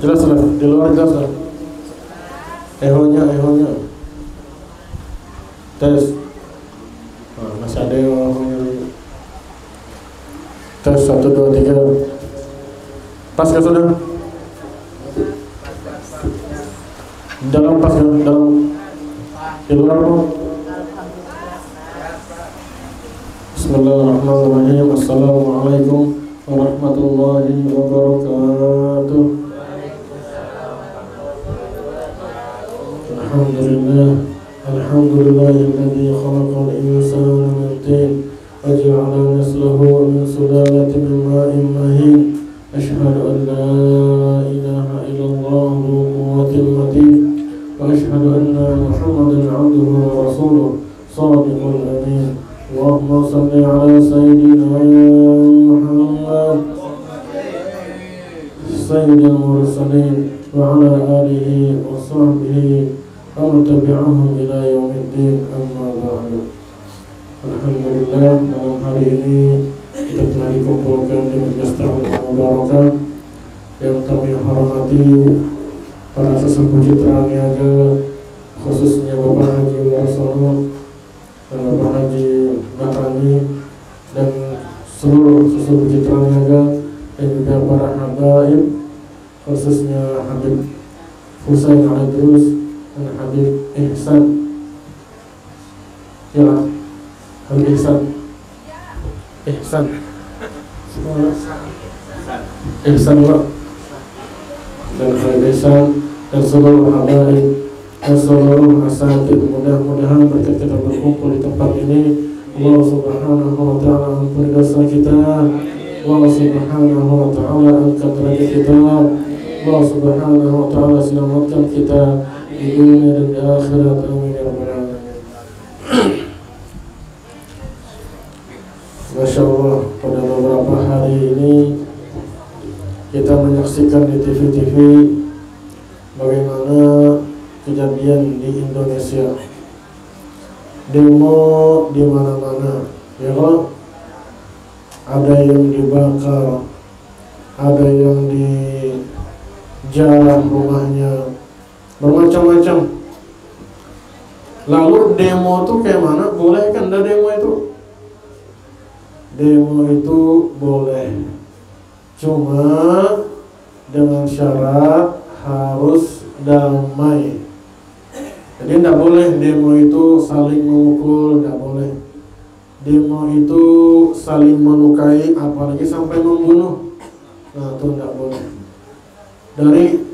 Jelas lah, di luar jelas lah. Ehonya. Tes. Nah, masih ada yang ehonya. Tes 1, 2, 3. Pas kan sudah? Dalam pas kan? Dalam. Di luar apa? Bismillahirrahmanirrahim. Assalamualaikum warahmatullahi wabarakatuh. Alhamdulillahilladzi khalaqal insana min tin wa ja'ala naslahu min sulalatin min ma'in mahin. Asyhadu an la ilaha illallah quwwatul matin wa asyhadu anna Muhammadan 'abduhu wa rasuluh shadiqul amin. Allahumma shalli ala sayyidina Muhammad sayyidil mursalin wa ala alihi wa sahbihi wa man tabi'ahum ila yaumiddin, amma ba'du. Alhamdulillah, malam hari ini kita telah dikumpulkan di Majelis Ta'lim Mubarakah yang kami hormati para sesepuh Citra Niaga, khususnya Bapak Haji Warsono dan Bapak Haji Bahrani dan seluruh sesepuh Citra Niaga dan juga para habaib, khususnya Habib Husain Al-Idrus dan Habib Ihsan. Ya, Habib Ihsan Pak dan Habib Ihsan dan seluruh habaib dan seluruh asatidz. Mudah-mudahan berkat kita berkumpul di tempat ini, Allah Subhanahu wa ta'ala ampuni dosa kita, Allah Subhanahu wa ta'ala angkat derajat kita, Allah Subhanahu wa ta'ala selamatkan kita di dunia dan di akhirat. Amin ya rabbal alamin. Masya Allah, pada beberapa hari ini kita menyaksikan di TV bagaimana kejadian di Indonesia, demo di mana-mana, ya Allah. Ada yang dibakar, ada yang dijarah rumahnya, bermacam-macam. Lalu demo itu kayak mana? Boleh kan ada demo itu? Demo itu boleh, cuma dengan syarat harus damai. Jadi tidak boleh demo itu saling memukul, tidak boleh. Demo itu saling melukai, apalagi sampai membunuh. Nah, itu tidak boleh. Dari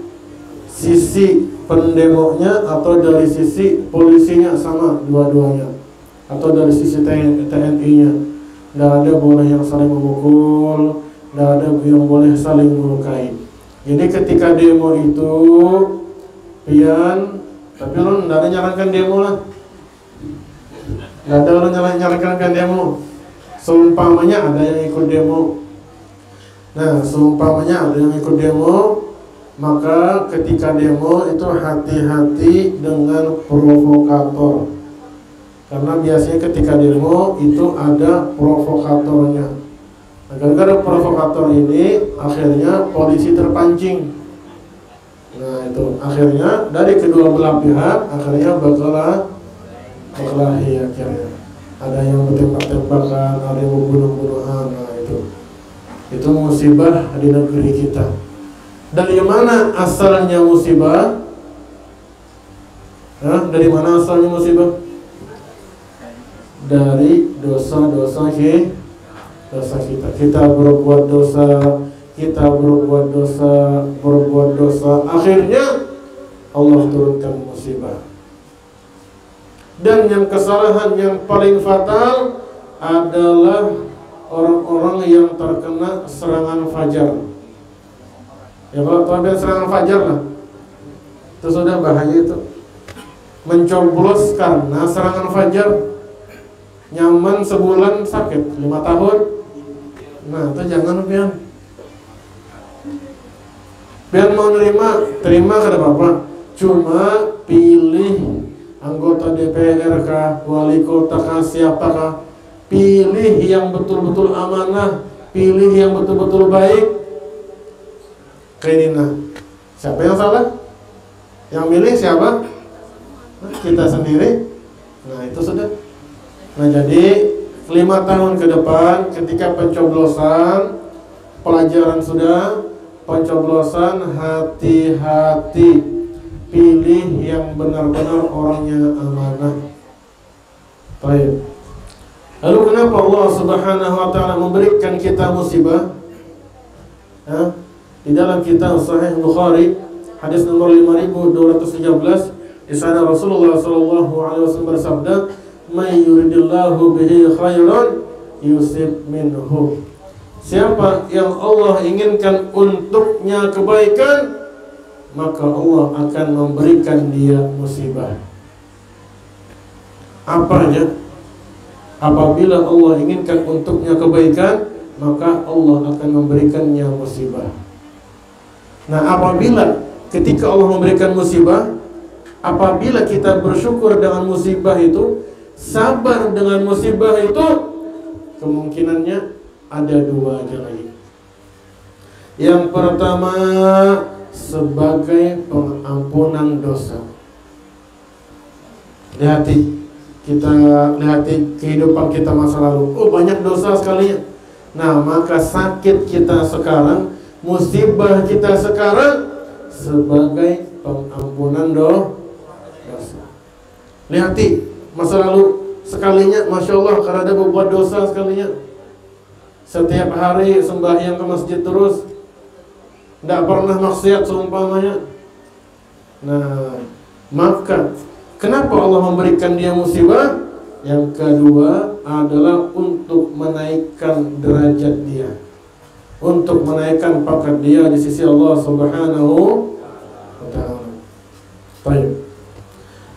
sisi pendemonya atau dari sisi polisinya sama, dua-duanya. Atau dari sisi TNI-nya, tidak ada boleh yang saling memukul, tidak ada yang boleh saling melukai. Jadi ketika demo itu pian, tapi lo tidak ada nyarankan demo lah. Tidak ada orang nyarankan demo. Seumpamanya ada yang ikut demo. Nah, seumpamanya ada yang ikut demo, maka ketika demo itu hati-hati dengan provokator. Karena biasanya ketika demo itu ada provokatornya. Nah, gara-gara provokator ini akhirnya polisi terpancing. Nah, itu akhirnya dari kedua belah pihak akhirnya berkelahi akhirnya. Ada yang bertembak-tembakan, ada yang membunuh-bunuhan. Nah, itu musibah di negeri kita. Dari mana asalnya musibah? Dari mana asalnya musibah? Dari dosa-dosa kita. Kita berbuat dosa, akhirnya Allah turunkan musibah. Dan yang kesalahan yang paling fatal adalah orang-orang yang terkena serangan fajar. Ya kalau tahu serangan fajar lah, itu sudah bahaya itu. Mencoblos karena serangan fajar, nyaman sebulan sakit 5 tahun. Nah itu jangan pian. Pian mau terima kada apa-apa. Cuma pilih anggota DPR kah, wali kota kah, siapakah, pilih yang betul-betul amanah, pilih yang betul-betul baik. Kainina, siapa yang salah? Yang milih siapa? Nah, kita sendiri. Nah itu sudah. Nah jadi 5 tahun ke depan ketika pencoblosan, pelajaran sudah, pencoblosan hati-hati. Pilih yang benar-benar orangnya amanah. Baik. Lalu kenapa Allah Subhanahu wa taala memberikan kita musibah? Di dalam kitab Sahih Bukhari, hadis nomor 5213, di sana Rasulullah sallallahu alaihi wasallam bersabda, "May yuridillahu bihi khairan yusib minhu." Siapa yang Allah inginkan untuknya kebaikan, maka Allah akan memberikan dia musibah. Apanya? Apabila Allah inginkan untuknya kebaikan, maka Allah akan memberikannya musibah. Nah, apabila ketika Allah memberikan musibah, apabila kita bersyukur dengan musibah itu, sabar dengan musibah itu, kemungkinannya ada 2 aja lagi. Yang pertama, sebagai pengampunan dosa. Lihati kehidupan kita masa lalu. Oh, banyak dosa sekalinya. Nah, maka sakit kita sekarang, musibah kita sekarang sebagai pengampunan dosa. Lihati masa lalu sekalinya, masya Allah, karena ada berbuat dosa sekalinya. Setiap hari sembahyang ke masjid terus, tidak pernah maksiat seumpamanya. Nah, maka kenapa Allah memberikan dia musibah? Yang kedua adalah untuk menaikkan derajat dia, untuk menaikkan pangkat dia di sisi Allah Subhanahu wa ta'ala. Baik.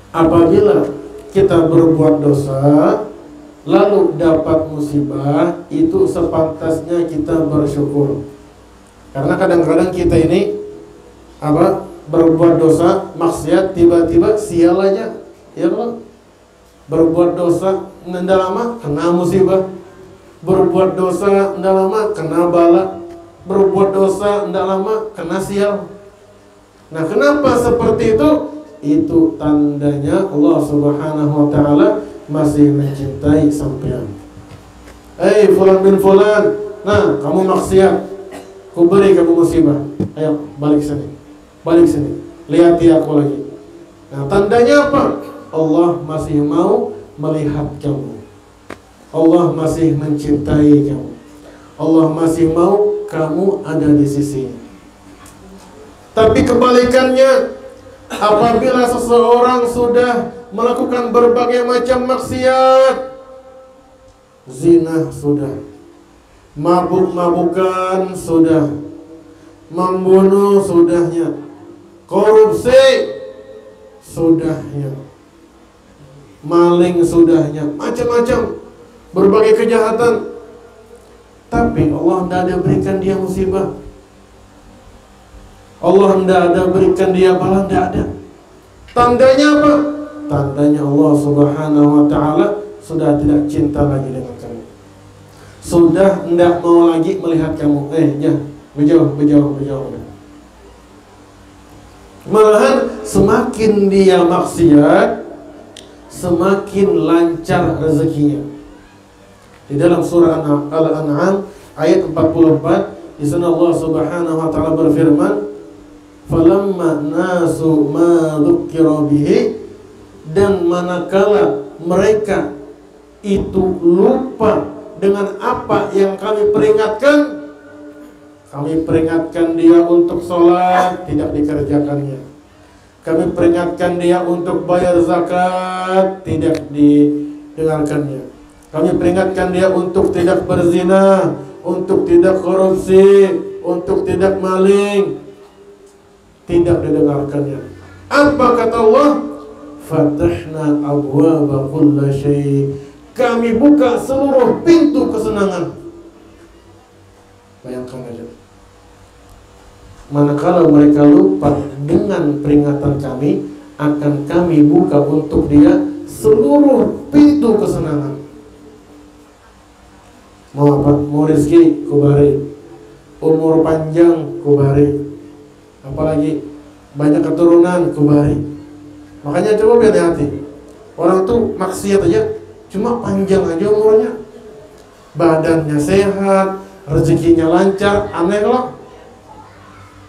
Apabila kita berbuat dosa lalu dapat musibah, itu sepantasnya kita bersyukur. Karena kadang-kadang kita ini berbuat dosa, maksiat, tiba-tiba sial aja, ya kan? Berbuat dosa, ndak lama kena musibah. Berbuat dosa, ndak lama kena bala. Berbuat dosa, ndak lama kena sial. Nah, kenapa seperti itu? Itu tandanya Allah Subhanahu wa ta'ala masih mencintai sampean. Fulan bin fulan, nah kamu maksiat, ku beri kamu musibah. Ayo balik sini, lihati aku lagi. Nah, tandanya apa? Allah masih mau melihat kamu, Allah masih mencintai kamu, Allah masih mau kamu ada di sisinya. Tapi kebalikannya, apabila seseorang sudah melakukan berbagai macam maksiat, zina sudah, mabuk-mabukan sudah, membunuh sudahnya, korupsi sudahnya, maling sudahnya, macam-macam berbagai kejahatan, tapi Allah tidak ada berikan dia musibah, Allah tidak ada berikan dia bala, tidak ada. Tandanya apa? Tandanya Allah Subhanahu wa ta'ala sudah tidak cinta lagi dengan kamu, sudah tidak mau lagi melihat kamu. Berjauh. Malahan semakin dia maksiat, semakin lancar rezekinya. Di dalam surah Al-An'am ayat 44, di sana Allah Subhanahu wa ta'ala berfirman, falamma nasu ma dzukira bihi, dan manakala mereka itu lupa dengan apa yang kami peringatkan dia untuk sholat, tidak dikerjakannya. Kami peringatkan dia untuk bayar zakat, tidak didengarkannya. Kami peringatkan dia untuk tidak berzina, untuk tidak korupsi, untuk tidak maling, tidak didengarkannya. Apa kata Allah? Fatahna abwaba kulla syai'. Kami buka seluruh pintu kesenangan. Bayangkan aja. Manakala mereka lupa dengan peringatan kami, akan kami buka untuk dia seluruh pintu kesenangan. Mau apa? Mau rezeki, kubari. Umur panjang, kubari. Apalagi banyak keturunan, kubari. Makanya coba hati-hati. Orang tuh maksiat aja, cuma panjang aja umurnya, badannya sehat, rezekinya lancar. Aneh kalau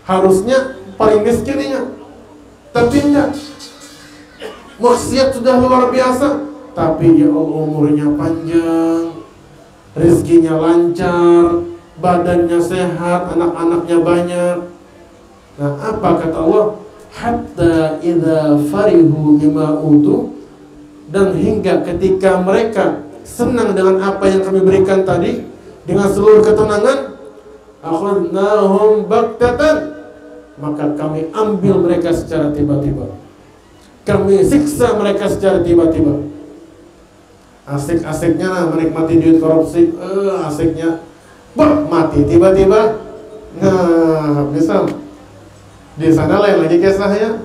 harusnya paling miskinnya, tapi enggak. Maksiat sudah luar biasa, tapi ya Allah umurnya panjang, rezekinya lancar, badannya sehat, anak-anaknya banyak. Nah, apa kata Allah? Hatta idza farihu bima utu, dan hingga ketika mereka senang dengan apa yang kami berikan tadi, dengan seluruh ketenangan, akhadnahum baktatan, maka kami ambil mereka secara tiba-tiba. Kami siksa mereka secara tiba-tiba. Asik-asiknya menikmati duit korupsi, asiknya mati tiba-tiba. Nah, bisa di sana lain lagi kisahnya.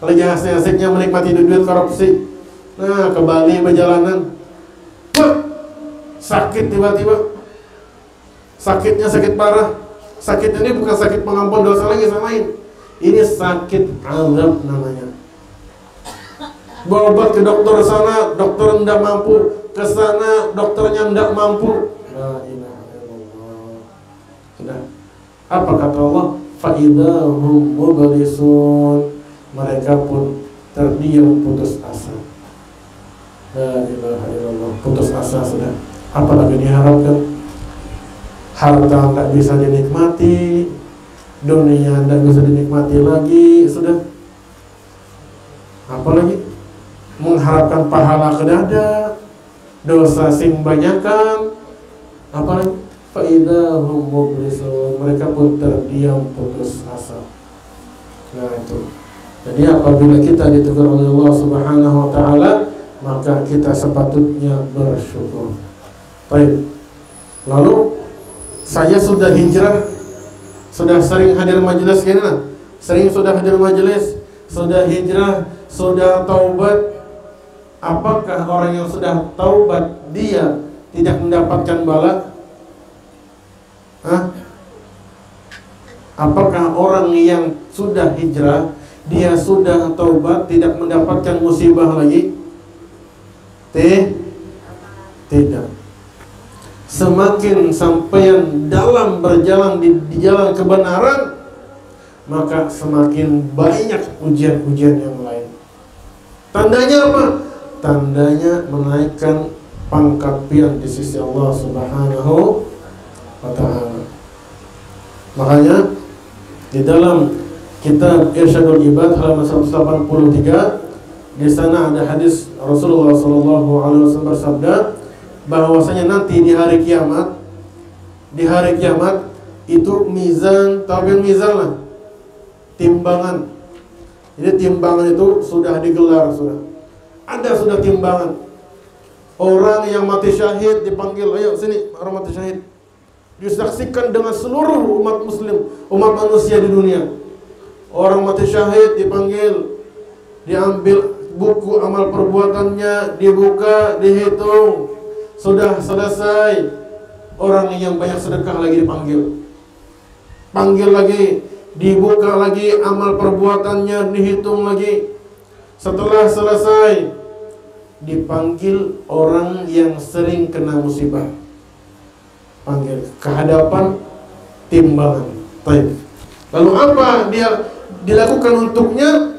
Lagi asik-asiknya menikmati duit korupsi, nah ke Bali perjalanan, sakit tiba-tiba. Sakitnya sakit parah. Sakit ini bukan sakit pengampun dosa lagi, samain. Ini sakit azab namanya. Berobat ke dokter sana, dokter tidak mampu. Ke sana, dokternya tidak mampu. La ilaha illallah. Sudah. Apa kata Allah? Fa'idahum mublisun. Mereka pun terdiam putus asa. La ilaha illallah. Putus asa sudah. Apalagi diharapkan? Harta tidak bisa dinikmati, dunia tidak bisa dinikmati lagi, sudah. Apalagi mengharapkan pahala kedada, dosa sing banyakan, apalagi faidahum mublisun, mereka pun terdiam putus asa. Nah itu. Jadi apabila kita ditegur oleh Allah Subhanahu wa taala, maka kita sepatutnya bersyukur. Baik. Lalu saya sudah hijrah, sudah sering hadir majelis ini, sudah hadir majelis, sudah hijrah, sudah taubat. Apakah orang yang sudah taubat dia tidak mendapatkan bala? Apakah orang yang sudah hijrah, dia sudah taubat, tidak mendapatkan musibah lagi? Tidak. Semakin sampeyan dalam berjalan di jalan kebenaran, maka semakin banyak ujian-ujian yang lain. Tandanya apa? Tandanya menaikkan pangkat pian di sisi Allah Subhanahu wa ta'ala. Makanya di dalam kitab Irsyadul Ibad halaman 183, di sana ada hadis Rasulullah SAW bersabda bahwasanya nanti di hari kiamat itu mizan, tabil mizan lah, timbangan. Jadi timbangan itu sudah digelar, sudah timbangan. Orang yang mati syahid dipanggil, ayo sini orang mati syahid, disaksikan dengan seluruh umat muslim, umat manusia di dunia. Orang mati syahid dipanggil, diambil buku amal perbuatannya, dibuka, dihitung. Sudah selesai, orang yang banyak sedekah lagi dipanggil, panggil lagi, dibuka lagi amal perbuatannya, dihitung lagi. Setelah selesai, dipanggil orang yang sering kena musibah, panggil ke hadapan timbangan. Lalu apa dia dilakukan untuknya?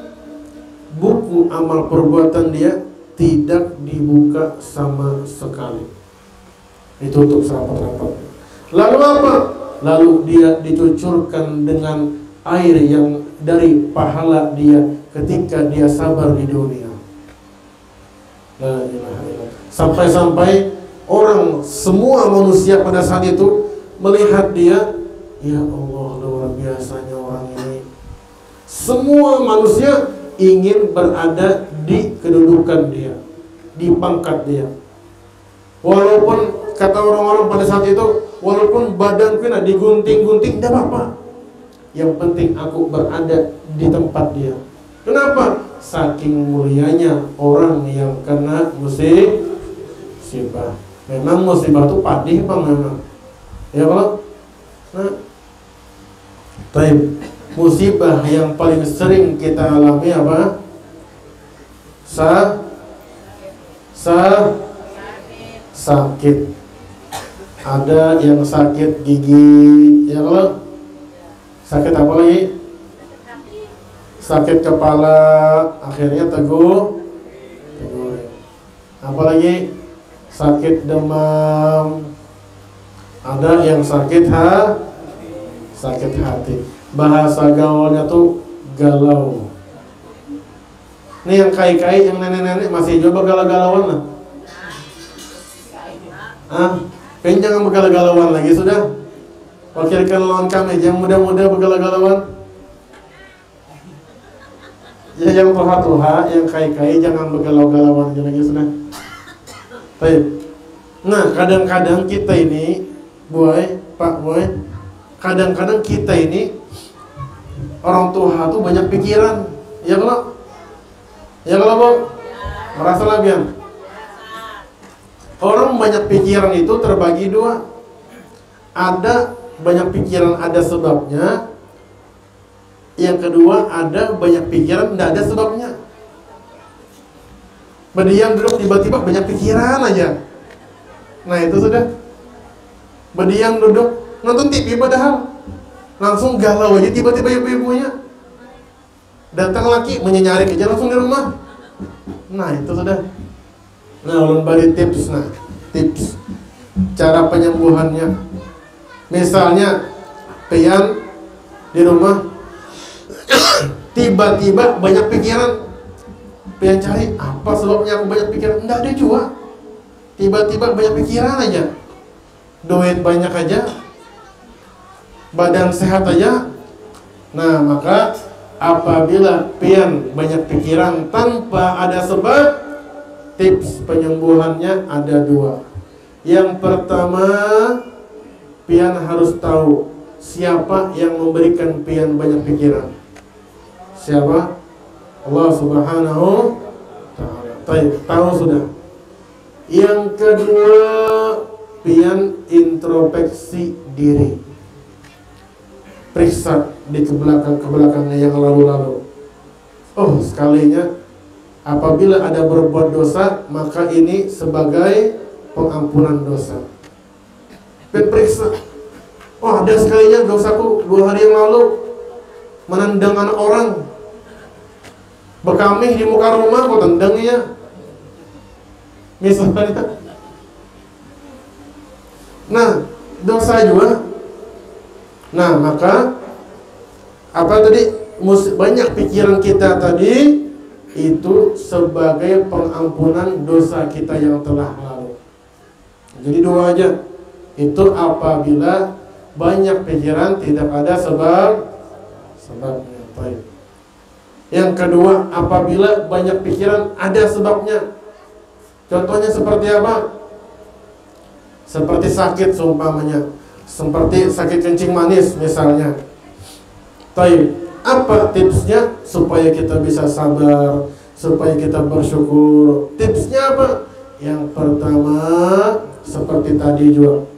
Buku amal perbuatan dia tidak dibuka sama sekali, ditutup serapat-rapat. Lalu apa? Lalu dia dicucurkan dengan air yang dari pahala dia ketika dia sabar di dunia. La ilaha illallah. Sampai-sampai orang, semua manusia pada saat itu melihat dia, ya Allah, luar biasanya orang ini. Semua manusia ingin berada di kedudukan dia, di pangkat dia. Walaupun kata orang-orang pada saat itu, walaupun badanku digunting-gunting, tidak apa-apa. Yang penting aku berada di tempat dia. Kenapa? Saking mulianya orang yang kena musibah. Memang musibah itu padih Bang, memang. Ya kalau musibah yang paling sering kita alami apa? Sakit. Ada yang sakit gigi, ya kalau sakit apa lagi? Sakit kepala, akhirnya teguh. Apalagi sakit demam. Ada yang sakit hati. Bahasa gaulnya tuh galau. Ini yang kai-kai, yang nenek-nenek masih coba galau-galauan lah. Kayaknya jangan begalau-galauan lagi sudah. Wakilkan lawan kami, yang muda-muda begalau-galauan. Ya yang tuha-tuha, yang kai-kai jangan begalau-galauan lagi sudah. Baik. Nah, kadang-kadang kita ini, Pak Boy, kadang-kadang kita ini orang tua tuh banyak pikiran. Ya kalau? Ya kalau, Bu? Merasa lagian? Orang banyak pikiran itu terbagi dua. Ada banyak pikiran ada sebabnya. Yang kedua, ada banyak pikiran tidak ada sebabnya. Berdiam duduk tiba-tiba banyak pikiran aja. Nah itu sudah. Berdiam duduk nonton TV padahal langsung galau aja tiba-tiba ibu-ibunya. Datang laki menyenyari aja langsung di rumah. Nah itu sudah. Nah ulun beri tips, tips cara penyembuhannya. Misalnya pian di rumah tiba-tiba banyak pikiran, pian cari apa sebabnya aku banyak pikiran, enggak ada juga. Tiba-tiba banyak pikiran aja, duit banyak aja, badan sehat aja. Nah maka apabila pian banyak pikiran tanpa ada sebab, tips penyembuhannya ada dua. Yang pertama, pian harus tahu siapa yang memberikan pian banyak pikiran. Siapa? Allah Subhanahu ta'ala. Tahu sudah. Yang kedua, pian introspeksi diri. Periksa di kebelakangnya yang lalu-lalu. Oh, sekalinya apabila ada berbuat dosa, maka ini sebagai pengampunan dosa. Periksa. Oh, ada sekalinya dosaku 2 hari yang lalu menendang anak orang, berkamih di muka rumah, kok tendangnya. Misalnya. Nah, dosa juga. Nah, maka apa tadi? Banyak pikiran kita tadi itu sebagai pengampunan dosa kita yang telah lalu. Jadi dua aja. Itu apabila banyak pikiran tidak ada sebabnya. Baik. Yang kedua, apabila banyak pikiran ada sebabnya. Contohnya seperti apa? Seperti sakit seumpamanya, seperti sakit kencing manis misalnya. Baik. Apa tipsnya supaya kita bisa sabar, supaya kita bersyukur? Tipsnya apa? Yang pertama, seperti tadi juga,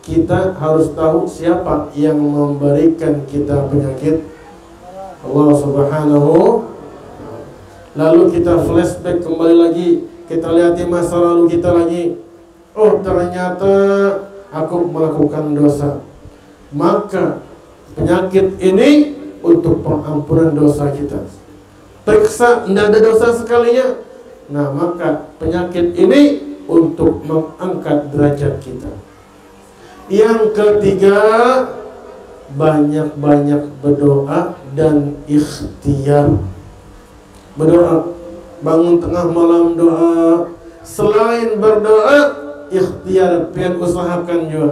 kita harus tahu siapa yang memberikan kita penyakit. Allah Subhanahu. Lalu kita flashback kembali lagi, kita lihat di masa lalu kita lagi. Oh, ternyata aku melakukan dosa. Maka penyakit ini untuk pengampunan dosa kita. Periksa tidak ada dosa sekalinya. Nah, maka penyakit ini untuk mengangkat derajat kita. Yang ketiga, banyak-banyak berdoa dan ikhtiar. Berdoa, bangun tengah malam doa. Selain berdoa, ikhtiar, pian usahakan juga.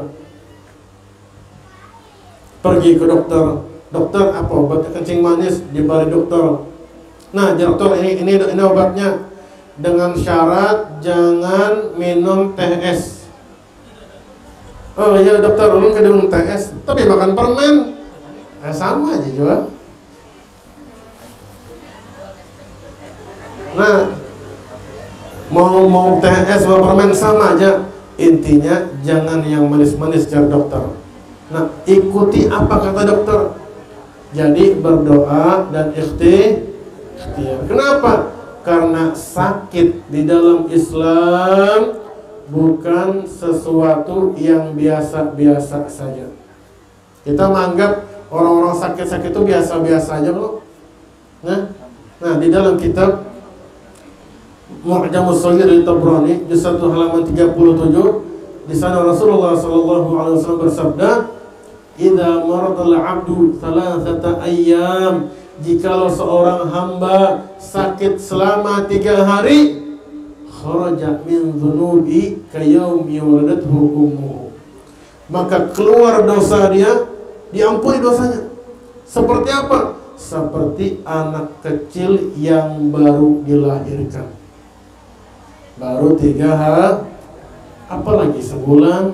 Pergi ke dokter. Dokter, apa obat kencing manis? Diberi dokter. Nah, dokter, ini obatnya. Dengan syarat jangan minum teh es. Oh iya dokter, ulun ke minum teh es, tapi makan permen. Sama aja juga. Nah, mau teh es mau permen sama aja. Intinya jangan yang manis-manis, cari dokter. Nah, ikuti apa kata dokter. Jadi berdoa dan ikhtiar. Kenapa? Karena sakit di dalam Islam bukan sesuatu yang biasa-biasa saja. Kita menganggap orang-orang sakit-sakit itu biasa-biasa aja loh. Nah, di dalam kitab Mu'jamus Shaghir At-Tabrani juz 1 halaman 37, di sana Rasulullah sallallahu alaihi wasallam bersabda, "Idza maradal 'abdu thalathata ayyam," jikalau seorang hamba sakit selama 3 hari, kharaja min dzunubi kayaumi waladathu ummuhu, maka keluar dosa dia, diampuni dosanya. Seperti apa? Seperti anak kecil yang baru dilahirkan. Baru 3 hari, apalagi sebulan,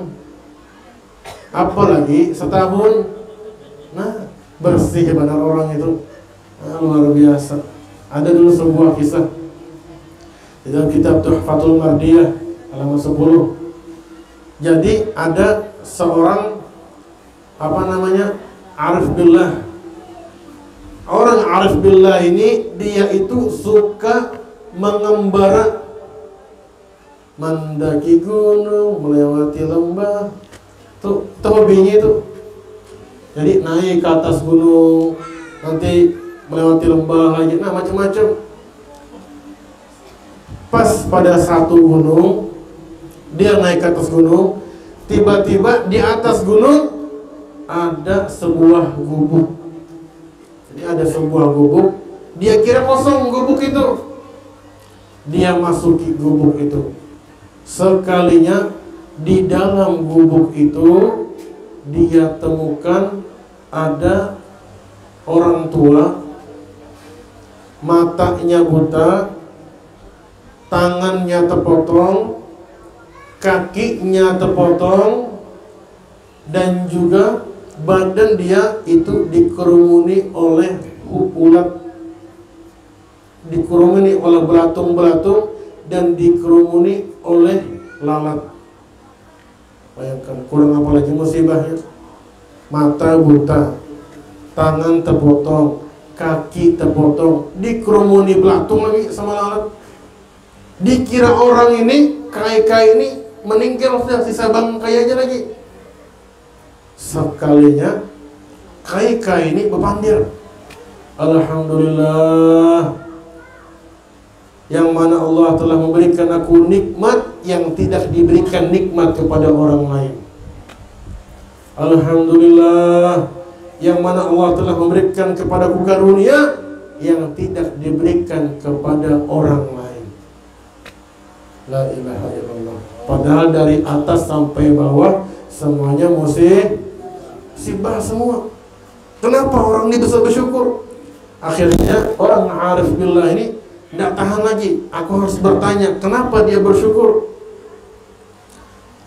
apalagi setahun. Nah, bersih benar orang itu. Luar biasa. Ada dulu sebuah kisah di dalam kitab Tuhfatul Mardiyah halaman 10. Jadi ada seorang arif billah. Orang arif billah ini dia itu suka mengembara, mendaki gunung, melewati lembah. Tuh hobinya itu. Jadi naik ke atas gunung, nanti melewati lembah lagi, nah macam-macam. Pas pada satu gunung, dia naik ke atas gunung, tiba-tiba di atas gunung ada sebuah gubuk. Jadi ada sebuah gubuk, dia kira kosong gubuk itu. Dia masuki gubuk itu. Sekalinya di dalam gubuk itu dia temukan ada orang tua, matanya buta, tangannya terpotong, kakinya terpotong, dan juga badan dia itu dikerumuni oleh ulat, dikerumuni oleh belatung-belatung, dan dikerumuni oleh lalat. Bayangkan, kurang apa lagi musibahnya. Mata buta, tangan terpotong, kaki terpotong, dikerumuni belatung lagi sama lalat. Dikira orang ini, kai-kai ini meninggal, sudah sisa bangkai aja lagi. Sekalinya kai-kai ini berpandir, alhamdulillah, yang mana Allah telah memberikan aku nikmat yang tidak diberikan nikmat kepada orang lain. Alhamdulillah, yang mana Allah telah memberikan kepadaku karunia yang tidak diberikan kepada orang lain. La ilaha illallah. Padahal dari atas sampai bawah semuanya musibah semua. Kenapa orang ini bisa bersyukur? Akhirnya orang arif billah ini tidak tahan lagi. Aku harus bertanya, kenapa dia bersyukur?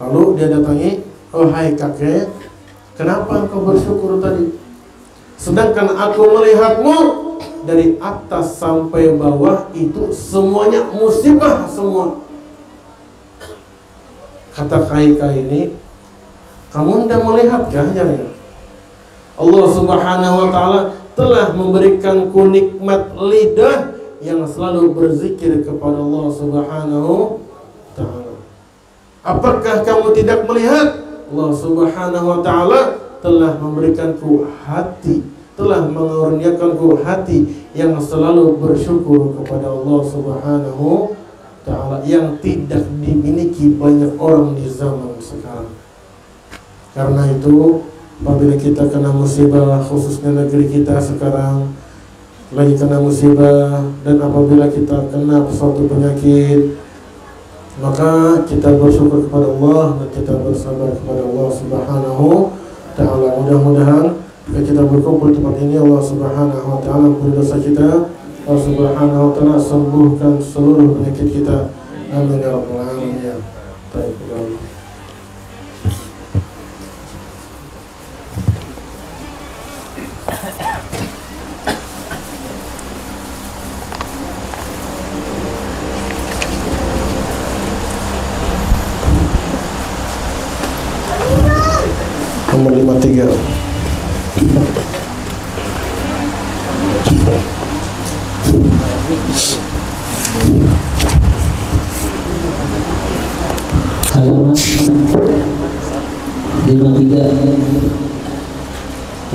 Lalu dia datangi, oh hai kakek, kenapa engkau bersyukur tadi? Sedangkan aku melihatmu dari atas sampai bawah itu semuanya musibah semua. Kata kai-kai ini, kamu tidak melihatkah ya? Allah Subhanahu wa ta'ala telah memberikanku nikmat lidah yang selalu berzikir kepada Allah Subhanahu wa ta'ala. Apakah kamu tidak melihat? Allah Subhanahu wa ta'ala telah memberikanku hati, telah mengaruniakanku hati yang selalu bersyukur kepada Allah Subhanahu wa ta'ala, yang tidak dimiliki banyak orang di zaman sekarang. Karena itu apabila kita kena musibah, khususnya negeri kita sekarang lagi kena musibah, dan apabila kita kena suatu penyakit, maka kita bersyukur kepada Allah dan kita bersabar kepada Allah Subhanahu Ta'ala. Mudah-mudahan jika kita berkumpul di tempat ini, Allah Subhanahu Wa Ta'ala ampuni dosa kita, Allah Subhanahu Wa Ta'ala sembuhkan seluruh penyakit kita. Amin ya rabbal alamin. Baik. Nomor 53. Halaman 53.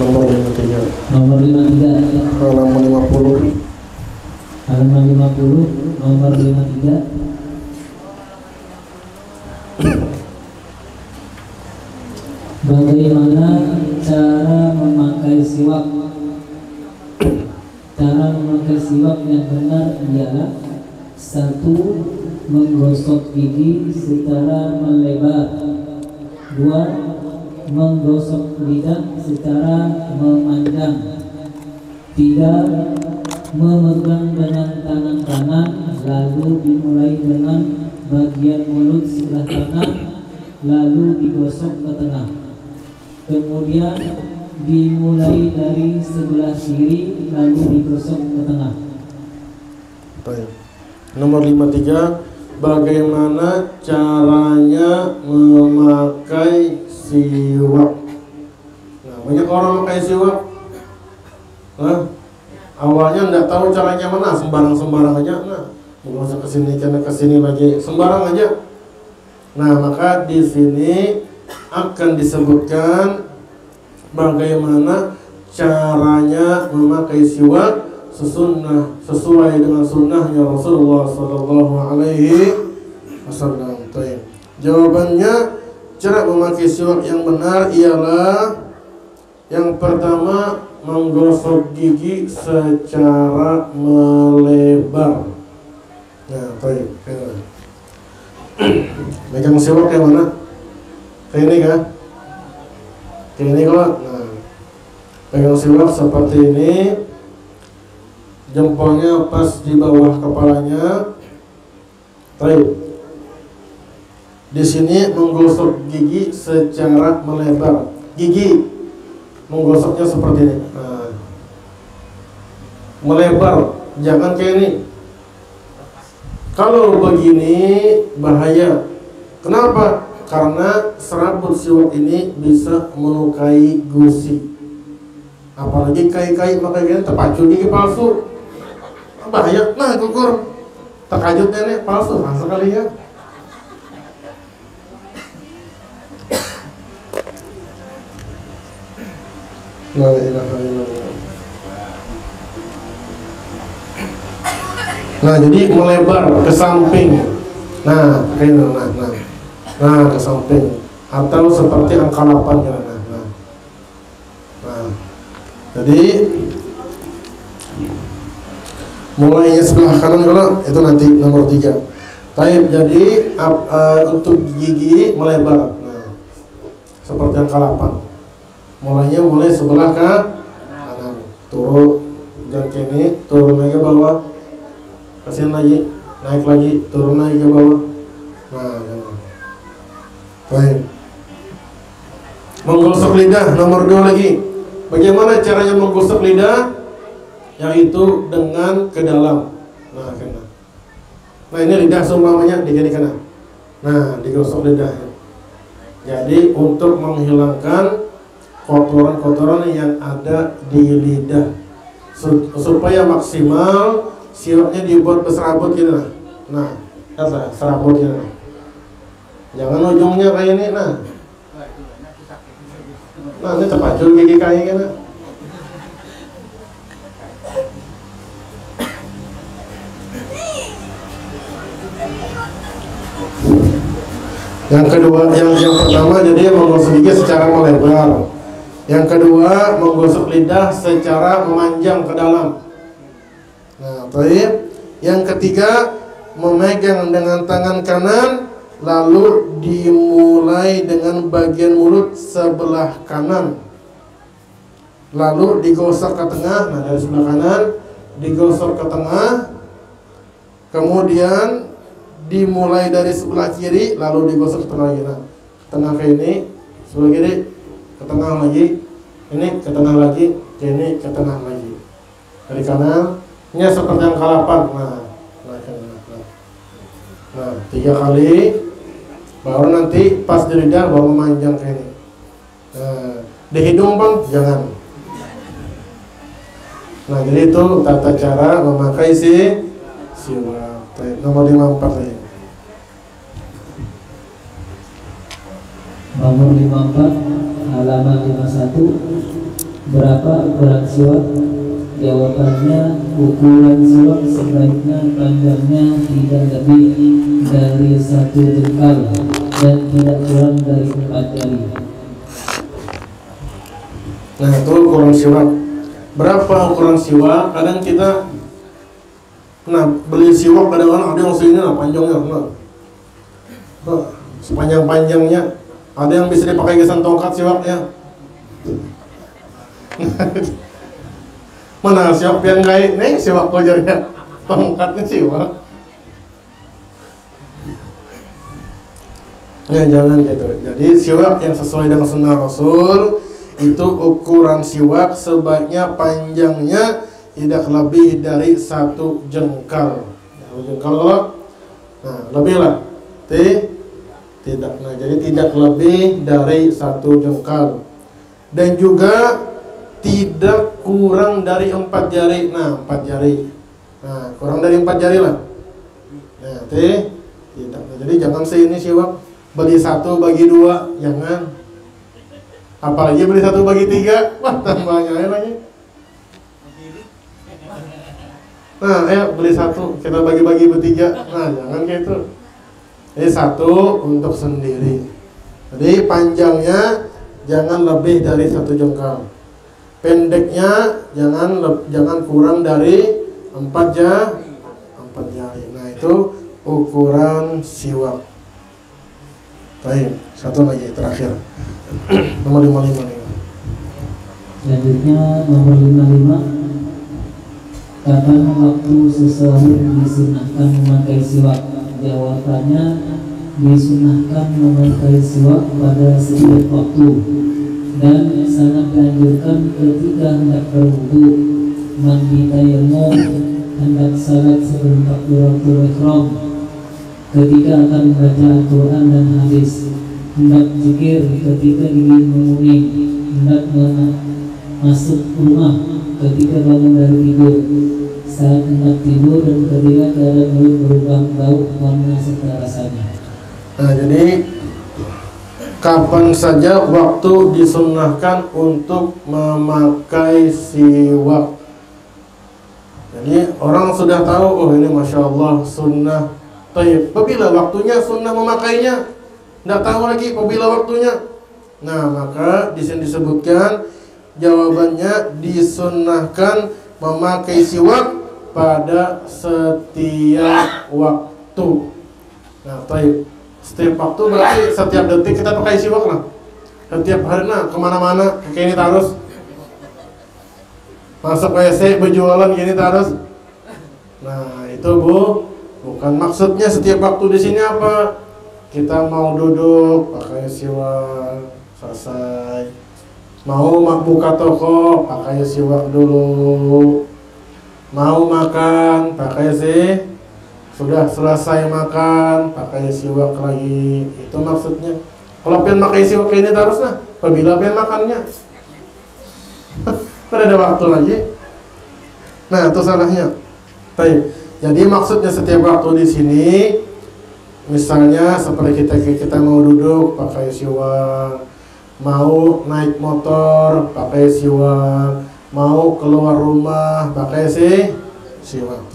Nomor 53. Nomor 53. Halaman 50. Halaman 50. Nomor 53. Bagaimana cara memakai siwak? Cara memakai siwak yang benar ialah: 1. Menggosok gigi secara melebar. 2. Menggosok lidah secara memanjang. 3. Memegang dengan tangan kanan, lalu dimulai dengan bagian mulut sebelah kanan, lalu digosok ke tengah. Kemudian dimulai dari sebelah kiri, lalu digosok ke tengah. Baik. Nomor 53. Bagaimana caranya memakai siwak? Nah, banyak orang memakai siwak. Awalnya nggak tahu caranya mana, sembarang aja. Nah, mau ke sini karena ke sini lagi, sembarang aja. Nah, maka di sini akan disebutkan bagaimana caranya memakai siwak sesuai dengan sunnahnya Rasulullah Sallallahu Alaihi Wasallam. Jawabannya, cara memakai siwak yang benar ialah yang pertama, menggosok gigi secara melebar. Nah, baik. Megang siwak yang mana? Kayak ini kan? Kayak ini kalau. Nah, pegang siwak seperti ini. Jempolnya pas di bawah kepalanya. Baik. Di sini menggosok gigi secara melebar. Gigi menggosoknya seperti ini. Nah, melebar, jangan kayak ini. Kalau begini bahaya. Kenapa? Karena serabut siwak ini bisa melukai gusi. Apalagi kai-kai pakai gini terpacu gigi palsu. Bahaya. Nah, gugur. Terkajut nenek palsu, nah, sekali ya. La ilaha illallah. Nah, jadi melebar ke samping. Nah, kayak nah, ke samping. Atau seperti angka 8 ya. Nah. Jadi mulainya sebelah kanan kalau itu nanti nomor 3. Taib, jadi untuk gigi melebar. Nah, seperti angka 8. Mulai sebelah kanan, turun dan kini, turun lagi ke bawah, kasihan lagi, naik lagi, turun lagi ke bawah. Nah, baik. Menggosok lidah nomor 2 lagi. Bagaimana caranya menggosok lidah? Yaitu dengan ke dalam. Nah, kena. Nah, ini lidah seumpamanya di kiri kanan. Nah, digosok lidah. Jadi untuk menghilangkan kotoran-kotoran yang ada di lidah supaya maksimal siwaknya dibuat berserabut gitu. Nah, serabut gitu. Jangan ujungnya kayak ini. Nah, ini terpacul gigi kayak gini. Yang kedua, yang pertama, jadi menggosok gigi secara melebar. Yang kedua, menggosok lidah secara memanjang ke dalam. Nah, baik. Yang ketiga, memegang dengan tangan kanan, lalu dimulai dengan bagian mulut sebelah kanan, lalu digosok ke tengah. Nah, dari sebelah kanan digosok ke tengah, kemudian dimulai dari sebelah kiri, lalu digosok ke tengah lagi. Nah, tengah ke ini, sebelah kiri, ke tengah lagi, ini ke tengah lagi, ke ini ke tengah lagi. Dari kanannya seperti yang kalapan. Nah, 3 kali, baru nanti pas di lidah baru memanjang ke ini. Nah, di hidung bang, jangan. Nah, jadi itu tata cara memakai siwak. Nomor 54 lagi. Nomor 54 halaman 51. Berapa ukuran siwak? Jawabannya, ukuran siwak sebaiknya panjangnya tidak lebih dari 1 jengkal dan tidak kurang dari 4 jari. Nah, itu ukuran siwak. Berapa ukuran siwak? Kadang kita beli siwak, kadang-kadang ada yang segini lah panjangnya, sepanjang-panjangnya. Ada yang bisa dipakai gesan tongkat siwaknya. Mana siwak yang kayak nih siwak kojarnya tongkatnya siwak. Ya jangan gitu. Jadi siwak yang sesuai dengan sunnah Rasul itu ukuran siwak sebaiknya panjangnya tidak lebih dari 1 jengkal. 1 jengkal kalau, nah lebih lah. Tidak. Nah jadi tidak lebih dari 1 jengkal. Dan juga tidak kurang dari 4 jari. Nah 4 jari. Nah kurang dari 4 jari lah. Nah tidak. Nah, jadi jangan ini siwak beli 1 bagi 2, jangan. Apalagi beli 1 bagi 3, wah tambahnya lagi. Nah, ayo beli 1, kita bagi-bagi bertiga. Nah, jangan kayak itu. Jadi 1 untuk sendiri. Jadi panjangnya jangan lebih dari 1 jengkal. Pendeknya jangan kurang dari 4 jari. Nah, itu ukuran siwak. Baik, 1 lagi terakhir. Nomor 55 nih. Selanjutnya nomor 55. Kapan waktu seseorang disunahkan memakai siwak? Jawabannya, disunahkan memakai siwak pada setiap waktu dan sangat dianjurkan ketika hendak berwudu, mandi tayamum, hendak salat sebelum takbiratul ihram, ketika akan membaca Al-Quran dan hadis, hendak zikir ketika ingin menguning, hendak masuk rumah, ketika bangun dari tidur, saat hendak tidur, dan ketika keadaan mulut berubah bau, warna serta rasanya. Nah, jadi kapan saja waktu disunnahkan untuk memakai siwak. Jadi orang sudah tahu, oh ini masya Allah sunnah. Taib. Apabila waktunya sunnah memakainya, tidak tahu lagi apabila waktunya. Nah, maka di sini disebutkan jawabannya disunnahkan memakai siwak pada setiap waktu. Nah, taib. Setiap waktu berarti setiap detik kita pakai siwak lah. Setiap hari kemana-mana kayak ini terus. Masuk WC berjualan gini terus. Nah, itu bukan maksudnya setiap waktu di sini apa? Kita mau duduk pakai siwak selesai. Mau buka toko pakai siwak dulu. Mau makan pakai sudah selesai makan pakai siwak lagi. Itu maksudnya. Kalau pengen pakai siwak ini terus nah, apabila pengen makannya. Ada waktu lagi. Nah, itu salahnya. Baik. Jadi maksudnya setiap waktu di sini, misalnya seperti kita mau duduk pakai siwak, mau naik motor pakai siwak, mau keluar rumah pakai siwak.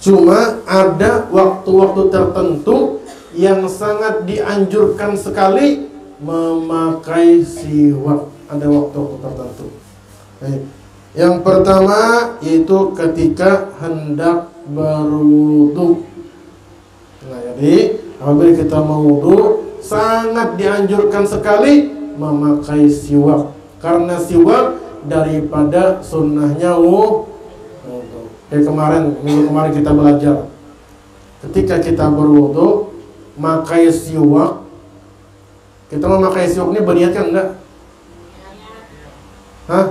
Cuma ada waktu-waktu tertentu yang sangat dianjurkan sekali memakai siwak. ada waktu tertentu. Baik. Yang pertama itu ketika hendak berwudu. Nah, jadi apabila kita mau wudu, sangat dianjurkan sekali memakai siwak, karena siwak daripada sunnahnya wudu. Kayak minggu kemarin kita belajar, ketika kita berwudu makai siwak, kita memakai siwak ini berniatkan enggak? Hah?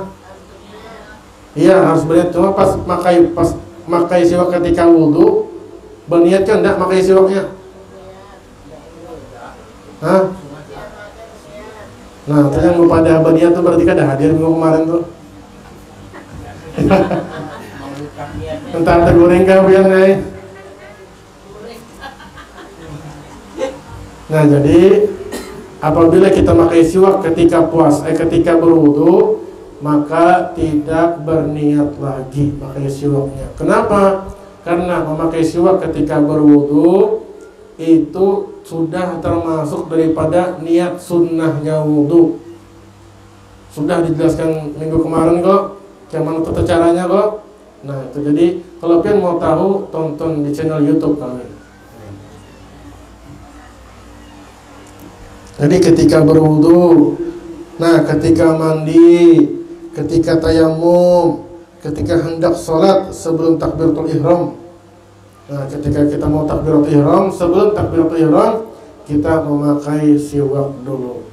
Iya, harus berniat. Cuma pas makai siwak ketika wudu, berniatkan enggak makai siwaknya? Hah? Nah, ternyata yang pada berniat tuh berarti kan ada hadir minggu kemarin tuh. Entar tergoreng kah biar nih. Nah, jadi apabila kita pakai siwak ketika ketika berwudu, maka tidak berniat lagi pakai siwaknya. Kenapa? Karena memakai siwak ketika berwudu itu sudah termasuk daripada niat sunnahnya wudu. Sudah dijelaskan minggu kemarin kok, gimana tata caranya kok. Nah, itu jadi kalau kalian mau tahu, tonton di channel YouTube kami. Jadi ketika berwudu, nah ketika mandi, ketika tayamum, ketika hendak sholat sebelum takbiratul ihram. Nah, ketika kita mau takbiratul ihram, sebelum takbiratul ihram kita memakai siwak dulu.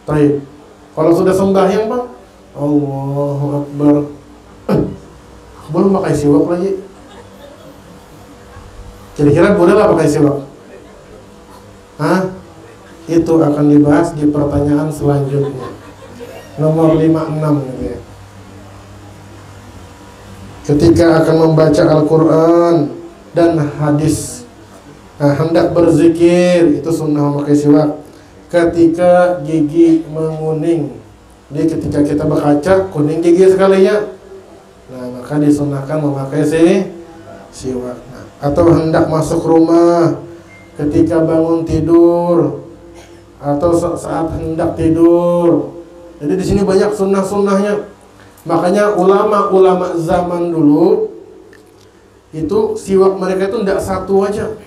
Baik. Kalau sudah sembahyang, Pak, Allahu Akbar. Belum pakai siwak lagi. Kira-kira boleh lah pakai siwak? Hah? Itu akan dibahas di pertanyaan selanjutnya. Nomor 56 gitu ya. Ketika akan membaca Al-Quran dan hadis, nah, hendak berzikir, itu sunnah memakai siwak. Ketika gigi menguning, jadi ketika kita berkaca kuning gigi sekalinya, nah maka disunahkan memakai siwak. Nah, atau hendak masuk rumah, ketika bangun tidur, atau saat hendak tidur. Jadi di sini banyak sunnah-sunnahnya. Makanya ulama-ulama zaman dulu itu siwak mereka itu tidak satu aja.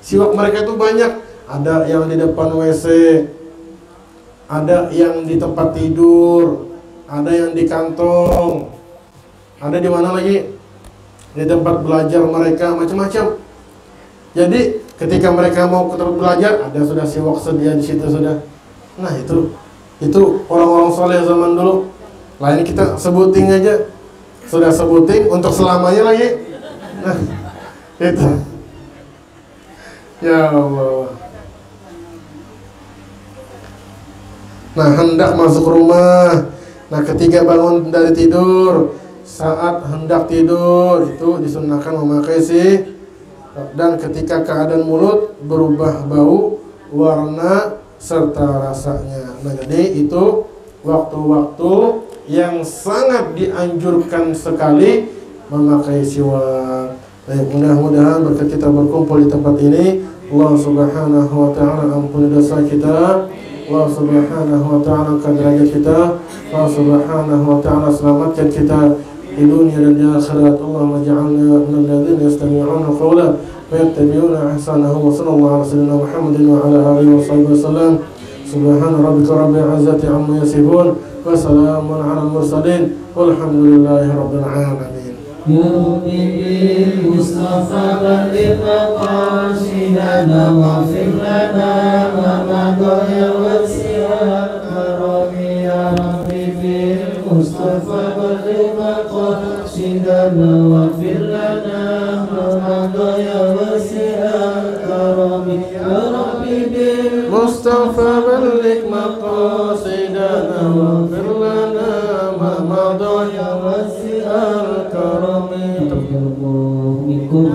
Siwak mereka itu banyak. Ada yang di depan WC, ada yang di tempat tidur, ada yang di kantong, ada di mana lagi? Di tempat belajar mereka, macam-macam. Jadi ketika mereka mau ke tempat belajar, ada sudah siwak sedia di situ sudah. Nah, itu orang-orang soleh zaman dulu. Lah ini kita sebutin aja, sudah sebutin untuk selamanya lagi. Nah, itu. Ya Allah. Nah, hendak masuk rumah. Nah, ketika bangun dari tidur, saat hendak tidur itu disunahkan memakai dan ketika keadaan mulut berubah bau, warna serta rasanya. Nah, jadi itu waktu-waktu yang sangat dianjurkan sekali memakai siwak. Baik, mudah-mudahan berkat kita berkumpul di tempat ini, Allah Subhanahu wa taala ampuni dosa kita. Allah Subhanahu wa ta'ala angkat derajat kita. Allah Subhanahu wa ta'ala selamatkan kita di dunia dan di akhirat. Allahumma ja'alna minal ladzina yastami'una qawla wa yattabi'una ahsanahu. Wa sallallahu ala sayyidina Muhammadin wa ala alihi wa sahbihi wasallam. Subhana rabbika rabbil izzati amma yasifun wa salamun ala mursalin walhamdulillahi rabbil alamin. Ya Rabbi Mustafa balligh maqasidana waghfir lana ma madaya wasi'al karami. Ya Rabbi Mustafa balligh maqasidana waghfir lana ma madaya wasi'al karami. Ya Rabbi Mustafa balligh maqasidana waghfir lana ma madaya wasi'al karami. minkum